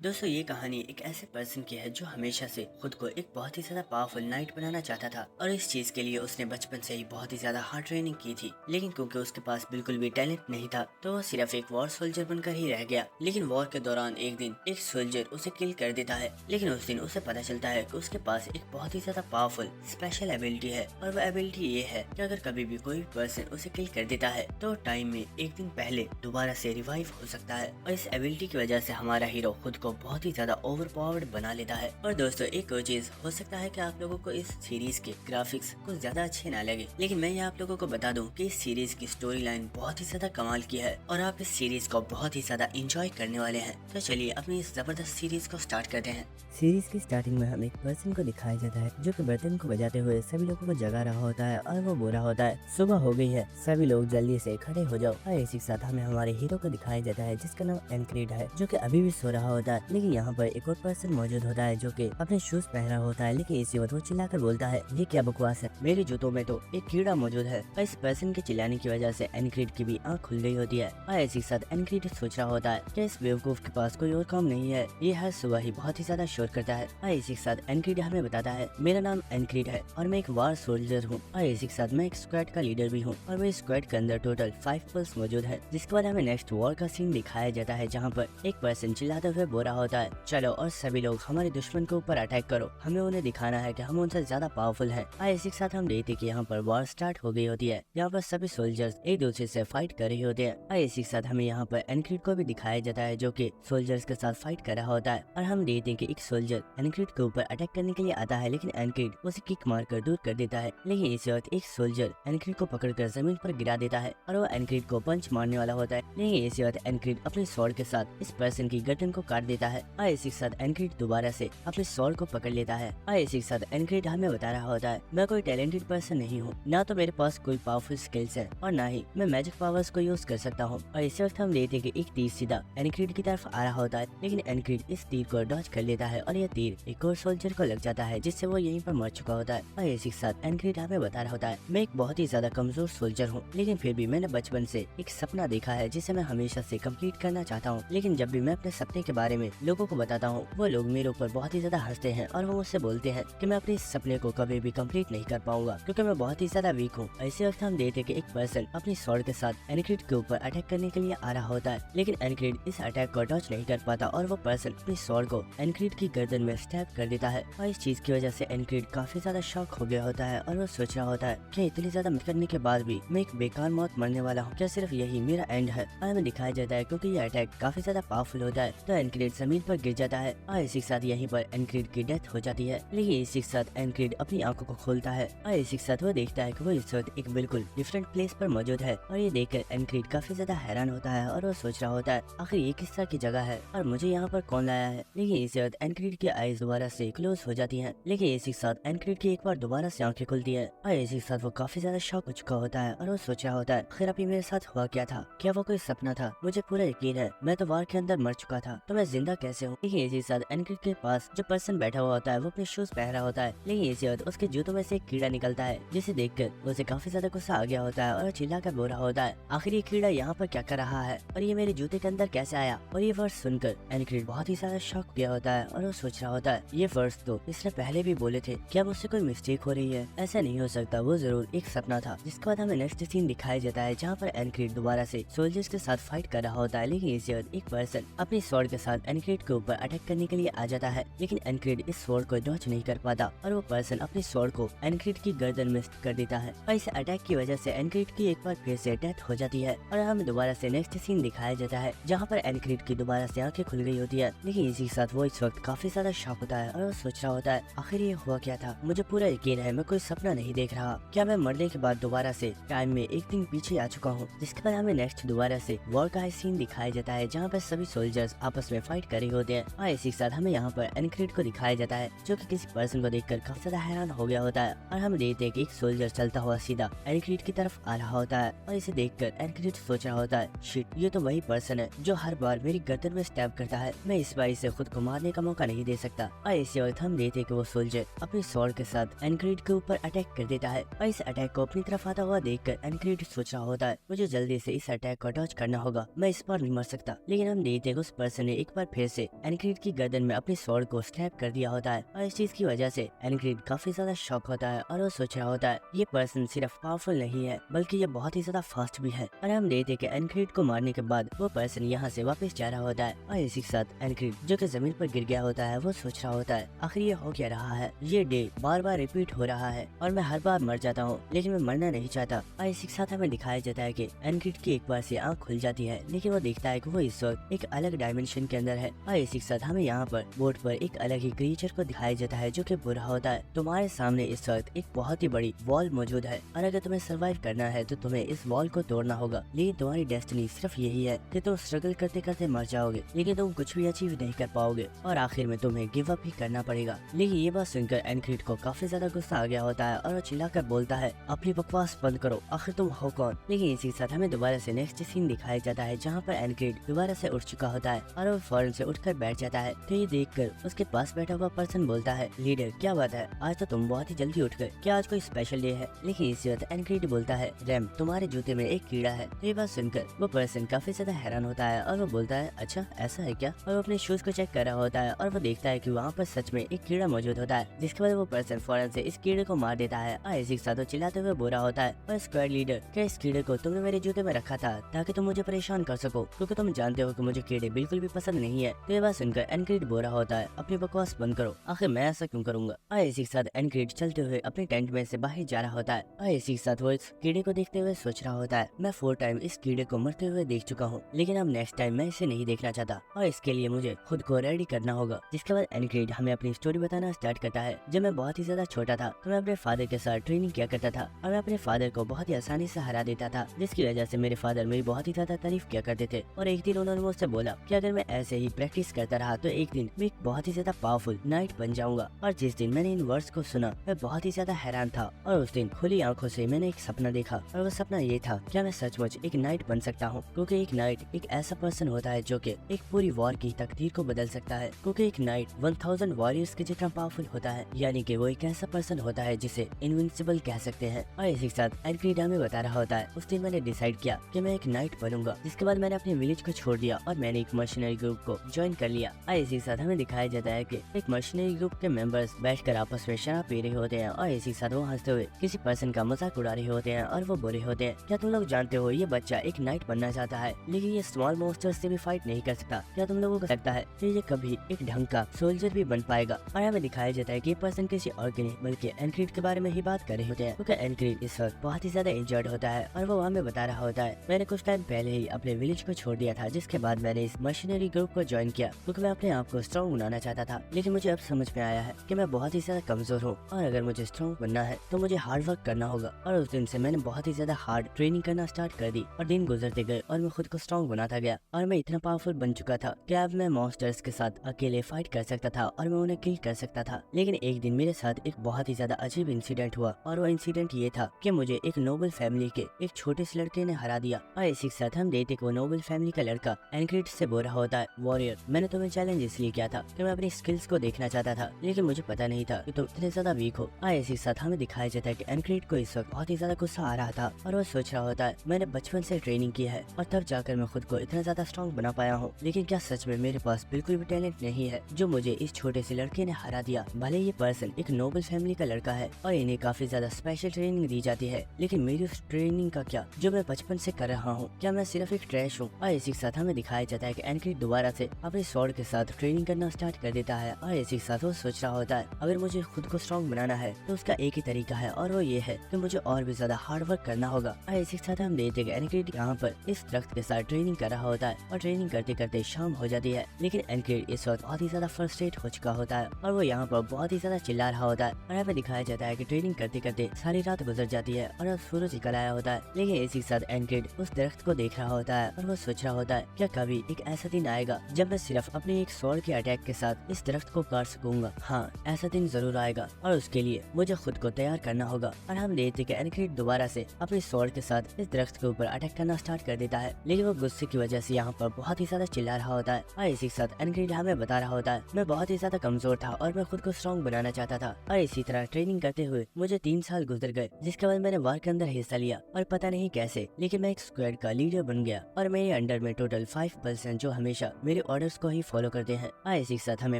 दोस्तों ये कहानी एक ऐसे पर्सन की है जो हमेशा से खुद को एक बहुत ही ज्यादा पावरफुल नाइट बनाना चाहता था और इस चीज के लिए उसने बचपन से ही बहुत ही ज्यादा हार्ड ट्रेनिंग की थी। लेकिन क्योंकि उसके पास बिल्कुल भी टैलेंट नहीं था तो वो सिर्फ एक वॉर सोल्जर बनकर ही रह गया। लेकिन वॉर के दौरान एक दिन एक सोल्जर उसे किल कर देता है। लेकिन उस दिन उसे पता चलता है कि उसके पास एक बहुत ही ज्यादा पावरफुल स्पेशल एबिलिटी है और वो एबिलिटी ये है कि अगर कभी भी कोई पर्सन उसे किल कर देता है तो टाइम में एक दिन पहले दोबारा से रिवाइव हो सकता है। और इस एबिलिटी की वजह से हमारा हीरो खुद को बहुत ही ज्यादा ओवर पावर्ड बना लेता है। और दोस्तों एक और चीज हो सकता है कि आप लोगों को इस सीरीज के ग्राफिक्स कुछ ज्यादा अच्छे ना लगे, लेकिन मैं ये आप लोगों को बता दूं कि इस सीरीज की स्टोरी लाइन बहुत ही ज्यादा कमाल की है और आप इस सीरीज को बहुत ही ज्यादा इंजॉय करने वाले हैं। तो चलिए अपनी इस जबरदस्त सीरीज को स्टार्ट करते हैं। सीरीज की स्टार्टिंग में हमें एक पर्सन को दिखाया जाता है जो कि बर्तन को बजाते हुए सभी लोगों को जगा रहा होता है और वो बोल रहा होता है सुबह हो गई है, सभी लोग जल्दी से खड़े हो जाओ। और इसी के साथ हमें हमारे हीरो को दिखाया जाता है जिसका नाम एनक्रीड है जो कि अभी भी सो रहा होता है। लेकिन यहाँ पर एक और पर्सन मौजूद होता है जो कि अपने शूज पहन रहा होता है। लेकिन इसी वक्त वो चिल्लाकर बोलता है ये क्या बकवास है, मेरे जूतों में तो एक कीड़ा मौजूद है। और इस पर्सन के चिल्लाने की वजह से एनक्रीड की भी आँख खुल गई होती है। और इसी के साथ एनक्रीड सोच रहा होता है कि इस बेवकूफ के पास कोई और काम नहीं है, ये हर सुबह ही बहुत ही ज्यादा शोर करता है। और इसी के साथ एनक्रीड हमें बताता है मेरा नाम एनक्रीड है और मैं एक वार सोल्जर हूँ। और इसी के साथ मैं एक स्क्वाड का लीडर भी हूँ और मेरे स्क्वाड के अंदर टोटल 5 पर्स मौजूद है। जिसके बाद हमें नेक्स्ट वॉर का सीन दिखाया जाता है जहाँ पर एक पर्सन चिल्लाते हुए बोल रहा होता है चलो और सभी लोग हमारे दुश्मन के ऊपर अटैक करो, हमें उन्हें दिखाना है कि हम उनसे ज्यादा पावरफुल हैं। और इसी के साथ हम देखते कि यहाँ पर वॉर स्टार्ट हो गई होती है। यहाँ पर सभी सोल्जर्स एक दूसरे से फाइट कर रहे होते हैं। और इसी के साथ हमें यहाँ पर एनक्रीड को भी दिखाया जाता है जो कि सोल्जर्स के साथ फाइट कर रहा होता है। और हम देखते हैं कि एक सोल्जर एनक्रीड के ऊपर अटैक करने के लिए आता है लेकिन एनक्रीड उसे किक मारकर दूर कर देता है। लेकिन इसी वक्त एक सोल्जर एनक्रीड को पकड़कर जमीन पर गिरा देता है और वो एनक्रीड को पंच मारने वाला होता है। लेकिन इसी वक्त एनक्रीड अपने स्वॉर्ड के साथ इस पर्सन की गर्दन को काट देता है। और इसी के साथ एनक्रीड दोबारा से अपने स्वॉर्ड को पकड़ लेता है। और इसी के साथ एनक्रीड हमें बता रहा होता है मैं कोई टैलेंटेड पर्सन नहीं हूँ, ना तो मेरे पास कोई पावरफुल स्किल्स है और ना ही मैं मैजिक पावर्स को यूज कर सकता हूँ। और इसी वक्त हम देखते हैं कि एक तीर सीधा एनक्रीड की तरफ आ रहा होता है लेकिन एनक्रीड इस तीर को डॉज कर लेता है और यह तीर एक और सोल्जर को लग जाता है जिससे वो यहीं पर मर चुका होता है। और इसी के साथ एनक्रीड हमें बता रहा होता है मैं एक बहुत ही ज्यादा कमजोर सोल्जर हूँ, लेकिन फिर भी मैंने बचपन से एक सपना देखा है जिसे मैं हमेशा से कंप्लीट करना चाहता हूँ। लेकिन जब भी मैं अपने सपने के बारे में लोगों को बताता हूँ वो लोग मेरे ऊपर बहुत ही ज्यादा हंसते हैं और वो मुझसे बोलते हैं कि मैं अपने इस सपने को कभी भी कंप्लीट नहीं कर पाऊंगा क्योंकि मैं बहुत ही ज्यादा वीक हूँ। ऐसे वक्त हम देखते कि एक पर्सन अपनी स्वॉर्ड के साथ एनक्रीड के ऊपर अटैक करने के लिए आ रहा होता है लेकिन एनक्रीड इस अटैक को डॉज नहीं कर पाता और वो पर्सन अपनी स्वॉर्ड को एनक्रीड की गर्दन में स्टैब कर देता है। और इस चीज की वजह से एनक्रीड काफी ज्यादा शॉक हो गया होता है और वो सोच रहा होता है कि इतनी ज्यादा मेहनत करने के बाद भी मैं एक बेकार मौत मरने वाला हूँ, क्या सिर्फ यही मेरा एंड है। और हमें दिखाया जाता है क्योंकि ये अटैक काफी ज्यादा पावरफुल होता है तो एनक्रीड जमीन पर गिर जाता है और इसी के साथ यहीं पर एनक्रीड की डेथ हो जाती है। लेकिन इसी के साथ एनक्रीड अपनी आंखों को खोलता है और इसी के साथ वो देखता है कि वो इस वक्त एक बिल्कुल डिफरेंट प्लेस पर मौजूद है। और ये देखकर एनक्रीड काफी ज्यादा हैरान होता है और वो सोच रहा होता है आखिर ये किस तरह की जगह है और मुझे यहाँ पर कौन लाया है। लेकिन इसी वक्त एनक्रीड की आईज दोबारा से क्लोज हो जाती है। लेकिन इसी के साथ एनक्रीड की एक बार दोबारा से आंखें खुलती है और इसी के साथ वो काफी ज्यादा शॉक हो चुका होता है और वो सोच रहा होता है आखिर अभी मेरे साथ हुआ क्या था, क्या वो कोई सपना था। मुझे पूरा यकीन है मैं तो वार के अंदर मर चुका था तो मैं जिंदा कैसे हूँ। लेकिन इसी के साथ एनक्रीड के पास जो पर्सन बैठा हुआ होता है वो अपने शूज पहन रहा होता है। लेकिन इसी वक्त उसके जूतों में से एक कीड़ा निकलता है जिसे देखकर उसे काफी ज्यादा गुस्सा आ गया होता है और चिल्ला कर बोल रहा होता है आखिर ये कीड़ा यहाँ पर क्या कर रहा है और ये मेरे जूते के अंदर कैसे आया। और ये वर्ड्स सुनकर एनक्रीड बहुत ही ज्यादा शॉक गया होता है और वो सोच रहा होता है ये वर्ड्स तो इसने पहले भी बोले थे, क्या मुझसे कोई मिस्टेक हो रही है, ऐसा नहीं हो सकता, वो जरूर एक सपना था। जिसके बाद हमें नेक्स्ट सीन दिखाया जाता है जहाँ पर एनक्रीड दोबारा से सोल्जर्स के साथ फाइट कर रहा होता है। लेकिन इसी वक्त एक पर्सन अपनी स्वॉर्ड के साथ एनक्रीड के ऊपर अटैक करने के लिए आ जाता है लेकिन एनक्रीड इस स्वॉर्ड को डॉच नहीं कर पाता और वो पर्सन अपनी स्वॉर्ड को एनक्रीड की गर्दन में कर देता है। और इस अटैक की वजह से एनक्रीड की एक बार फिर से डेथ हो जाती है। और हमें दोबारा से नेक्स्ट सीन दिखाया जाता है जहाँ पर एनक्रीड की दोबारा से आंखें खुल गई होती है। लेकिन इसी के साथ वो इस वक्त काफी ज्यादा शॉक होता है और वो सोच रहा होता है आखिर ये हुआ क्या था, मुझे पूरा यकीन है मैं कोई सपना नहीं देख रहा, क्या मैं मरने के बाद दोबारा से टाइम में एक दिन पीछे आ चुका हूँ। जिसके बाद हमें नेक्स्ट दोबारा से वॉर का सीन दिखाया जाता है जहाँ पर सभी सोल्जर्स आपस में फाइट कर रहे होते हैं। और इसी के साथ हमें यहाँ पर एनक्रीड को दिखाया जाता है जो कि किसी पर्सन को देखकर काफी ज्यादा हैरान हो गया होता है। और हम देखते हैं कि एक सोल्जर चलता हुआ सीधा एनक्रीड की तरफ आ रहा होता है और इसे देखकर एनक्रीड सोच रहा होता है शिट, ये तो वही पर्सन है जो हर बार मेरी गर्दन में स्टैब करता है, मैं इस बार इसे खुद को मारने का मौका नहीं दे सकता। और इसी वक्त हम देखते हैं कि वो सोल्जर अपनी स्वॉर्ड के साथ एनक्रीड के ऊपर अटैक कर देता है। और इस अटैक को अपनी तरफ आता हुआ देखकर एनक्रीड सोच रहा होता है मुझे जल्दी से इस अटैक को डॉज करना होगा, मैं इस बार नहीं मर सकता। लेकिन हम देखते हैं उस पर्सन ने एक बार फिर से एनक्रीड की गर्दन में अपनी स्वॉर्ड को स्नैप कर दिया होता है और इस चीज की वजह से एनक्रीड काफी ज्यादा शॉक होता है और वो सोच रहा होता है ये पर्सन सिर्फ पावरफुल नहीं है बल्कि ये बहुत ही ज्यादा फास्ट भी है। और हम देखते कि एनक्रीड को मारने के बाद वो पर्सन यहाँ से वापस जा रहा होता है और इसी के साथ एनक्रीड जो कि जमीन पर गिर गया होता है वो सोच रहा होता है आखिर ये हो क्या रहा है, ये डे बार बार रिपीट हो रहा है और मैं हर बार मर जाता हूँ लेकिन मैं मरना नहीं चाहता। और इसी के साथ हमें दिखाया जाता है कि एनक्रीड की एक बार से आँख खुल जाती है लेकिन वो देखता है कि वो इस वक्त एक अलग डायमेंशन के अंदर है। और इसी के साथ हमें यहाँ पर बोर्ड पर एक अलग ही क्रिएचर को दिखाया जाता है जो कि बुरा होता है। तुम्हारे सामने इस वक्त एक बहुत ही बड़ी वॉल मौजूद है और अगर तुम्हें सर्वाइव करना है तो तुम्हें इस वॉल को तोड़ना होगा, लेकिन तुम्हारी डेस्टिनी सिर्फ यही है कि तुम स्ट्रगल करते करते मर जाओगे लेकिन तुम कुछ भी अचीव नहीं कर पाओगे और आखिर में तुम्हें गिव अप ही करना पड़ेगा। लेकिन ये बात सुनकर एनक्रीड को काफी ज्यादा गुस्सा आ गया होता है और वो चिल्लाकर बोलता है अपनी बकवास बंद करो, आखिर तुम हो कौन। लेकिन इसी के साथ हमें दोबारा से नेक्स्ट सीन दिखाया जाता है जहाँ पर एनक्रीड दोबारा से उठ चुका होता है और वो फौरन से उठकर बैठ जाता है। तो ये देखकर उसके पास बैठा हुआ पर्सन बोलता है लीडर क्या बात है, आज तो तुम बहुत ही जल्दी उठ गए, क्या आज कोई स्पेशल डे है। लेकिन इसी वक्त एनक्रीड बोलता है रैम तुम्हारे जूते में एक कीड़ा है। तो ये बात सुनकर वो पर्सन काफी ज्यादा हैरान होता है और वो बोलता है अच्छा ऐसा है क्या। और वो अपने शूज को चेक कर रहा होता है और वो देखता है कि वहाँ पर सच में एक कीड़ा मौजूद होता है, जिसके बाद वो पर्सन फौरन से इस कीड़े को मार देता है। और इसी के साथ वो चिल्लाते हुए बोल रहा होता है और स्क्वाड लीडर क्या इस कीड़े को तुमने मेरे जूते में रखा था ताकि तुम मुझे परेशान कर सको, क्योंकि तुम जानते हो कि मुझे कीड़े बिल्कुल भी पसंद नहीं है। तो ये बात सुनकर एनक्रीड बोल रहा होता है अपनी बकवास बंद करो, आखिर मैं ऐसा क्यों करूंगा। और इसी के साथ एनक्रीड चलते हुए अपने टेंट में से बाहर जा रहा होता है और इसी के साथ वो इस कीड़े को देखते हुए सोच रहा होता है मैं 4 टाइम इस कीड़े को मरते हुए देख चुका हूँ, लेकिन अब नेक्स्ट टाइम मैं इसे नहीं देखना चाहता और इसके लिए मुझे खुद को रेडी करना होगा। जिसके बाद एनक्रीड हमें अपनी स्टोरी बताना स्टार्ट करता है। जब मैं बहुत ही ज्यादा छोटा था तो मैं अपने फादर के साथ ट्रेनिंग किया करता था और मैं अपने फादर को बहुत ही आसानी से हरा देता था, जिसकी वजह से मेरे फादर मेरी बहुत ही ज्यादा तारीफ किया करते थे। और एक दिन उन्होंने मुझसे बोला कि अगर मैं ऐसे ही प्रैक्टिस करता रहा तो एक दिन मैं एक बहुत ही ज्यादा पावरफुल नाइट बन जाऊंगा। और जिस दिन मैंने इन वर्ड्स को सुना मैं बहुत ही ज्यादा हैरान था और उस दिन खुली आंखों से मैंने एक सपना देखा और वो सपना ये था क्या मैं सचमुच एक नाइट बन सकता हूँ, क्योंकि एक नाइट एक ऐसा पर्सन होता है जो कि एक पूरी वॉर की तकदीर को बदल सकता है, क्योंकि एक नाइट 1000 वॉरियर्स के जितना पावरफुल होता है, यानी कि वो एक ऐसा पर्सन होता है जिसे इनविंसिबल कह सकते हैं। और इसी के साथ एनक्रीड हमें बता रहा होता है उस दिन मैंने डिसाइड किया कि मैं एक नाइट बनूंगा, जिसके बाद मैंने अपने विलेज को छोड़ दिया और मैंने एक मर्शनरी ग्रुप को ज्वाइन कर लिया। और इसी के साथ हमें दिखाया जाता है कि एक मर्शनरी ग्रुप के मेंबर्स बैठकर आपस में शराब पी रहे होते हैं और इसी के साथ वो हंसते हुए किसी पर्सन का मजाक उड़ा रहे होते हैं और वो बोले होते हैं क्या तुम लोग जानते हो ये बच्चा एक नाइट बनना चाहता है लेकिन ये स्मॉल मॉन्स्टर से भी फाइट नहीं कर सकता, क्या तुम लोगों को लगता है कि ये कभी एक ढंग का सोल्जर भी बन पाएगा। और हमें दिखाया जाता है कि ये पर्सन किसी और के नहीं बल्कि एनक्रीड के बारे में ही बात कर रहे होते हैं, क्योंकि एनक्रीड इस वक्त बहुत ही ज्यादा इंजर्ड होता है और वो हमें बता रहा होता है मैंने कुछ टाइम पहले ही अपने विलेज को छोड़ दिया था, जिसके बाद मैंने इस मशीनरी ग्रुप को ज्वाइन किया क्योंकि मैं अपने आप को स्ट्रॉन्ग बनाना चाहता था। लेकिन मुझे अब समझ में आया है कि मैं बहुत ही ज्यादा कमजोर हूँ और अगर मुझे स्ट्रॉन्ग बनना है तो मुझे हार्ड वर्क करना होगा। और उस दिन से मैंने बहुत ही ज्यादा हार्ड ट्रेनिंग करना स्टार्ट कर दी और दिन गुजरते गए और मैं खुद को स्ट्रॉन्ग बनाता गया और मैं इतना पावरफुल बन चुका था कि अब मैं मॉन्स्टर्स के साथ अकेले फाइट कर सकता था और मैं उन्हें किल कर सकता था। लेकिन एक दिन मेरे साथ एक बहुत ही ज्यादा अजीब इंसिडेंट हुआ और वो इंसिडेंट ये था कि मुझे एक नोबल फैमिली के एक छोटे से लड़के ने हरा दिया। और इसी के साथ हम देखते कि वो नोबल फैमिली का लड़का एनक्रीड से बोल रहा होता है वॉरियर मैंने तुम्हें चैलेंज इसलिए किया था कि मैं अपनी स्किल्स को देखना चाहता था, लेकिन मुझे पता नहीं था कि तुम इतने ज्यादा वीक हो। और इसी के साथ हमें दिखाया जाता है कि एनक्रीड को इस वक्त बहुत ही ज्यादा गुस्सा आ रहा था और वो सोच रहा होता है मैंने बचपन से ट्रेनिंग की है और तब जाकर मैं खुद को इतना ज्यादा स्ट्रॉन्ग बना पाया हूँ, लेकिन क्या सच में मेरे पास बिल्कुल भी टैलेंट नहीं है जो मुझे इस छोटे से लड़के ने हरा दिया। भले ये पर्सन एक नोबल फैमिली का लड़का है और इन्हें काफी ज्यादा स्पेशल ट्रेनिंग दी जाती है, लेकिन मेरी उस ट्रेनिंग का क्या जो मैं बचपन से कर रहा हूँ, क्या मैं सिर्फ एक ट्रैश हूँ। और इसी के साथ हमें दिखाया जाता है कि एनक्रीड दोबारा से अपने स्वॉर्ड के साथ ट्रेनिंग करना स्टार्ट कर देता है और इसी के साथ वो सोच रहा होता है अगर मुझे खुद को स्ट्रॉन्ग बनाना है तो उसका एक ही तरीका है और वो ये है कि मुझे और भी ज्यादा हार्ड वर्क करना होगा। और इसी के साथ हम देखते हैं एनक्रीड यहाँ पर इस दरख्त के साथ ट्रेनिंग कर रहा होता है और ट्रेनिंग करते करते शाम हो जाती है, लेकिन एनक्रीड इस वक्त बहुत ही ज्यादा फ्रस्ट्रेट हो चुका होता है और वो यहाँ पर बहुत ही ज्यादा चिल्ला रहा होता है। और यहाँ पे दिखाया जाता है कि ट्रेनिंग करते करते सारी रात गुजर जाती है और अब सूरज निकल आया होता है, लेकिन इसी के साथ एनक्रीड उस दरख्त को देख रहा होता है और वो सोच रहा होता है क्या कभी एक ऐसा दिन आएगा जब मैं सिर्फ अपने एक स्वॉर्ड के अटैक के साथ इस दरख्त को काट सकूंगा। हाँ, ऐसा दिन जरूर आएगा और उसके लिए मुझे खुद को तैयार करना होगा। और हम देखते कि एनक्रीड दोबारा से अपने स्वॉर्ड के साथ इस दरख्त के ऊपर अटैक करना स्टार्ट कर देता है, लेकिन वो गुस्से की वजह से यहाँ पर बहुत ही ज्यादा चिल्ला रहा होता है। और इसी के साथ एनक्रीड हमें बता रहा होता है मैं बहुत ही ज्यादा कमजोर था और मैं खुद को स्ट्रॉन्ग बनाना चाहता था और इसी तरह ट्रेनिंग करते हुए मुझे 3 साल गुजर गए, जिसके बाद मैंने वार के अंदर हिस्सा लिया और पता नहीं कैसे लेकिन मैं एक स्क्वाड का लीडर बन गया और मेरे अंडर में टोटल 5 पर्सन जो हमेशा मेरे मेरे ऑर्डर्स को ही फॉलो करते हैं। और इसी के साथ हमें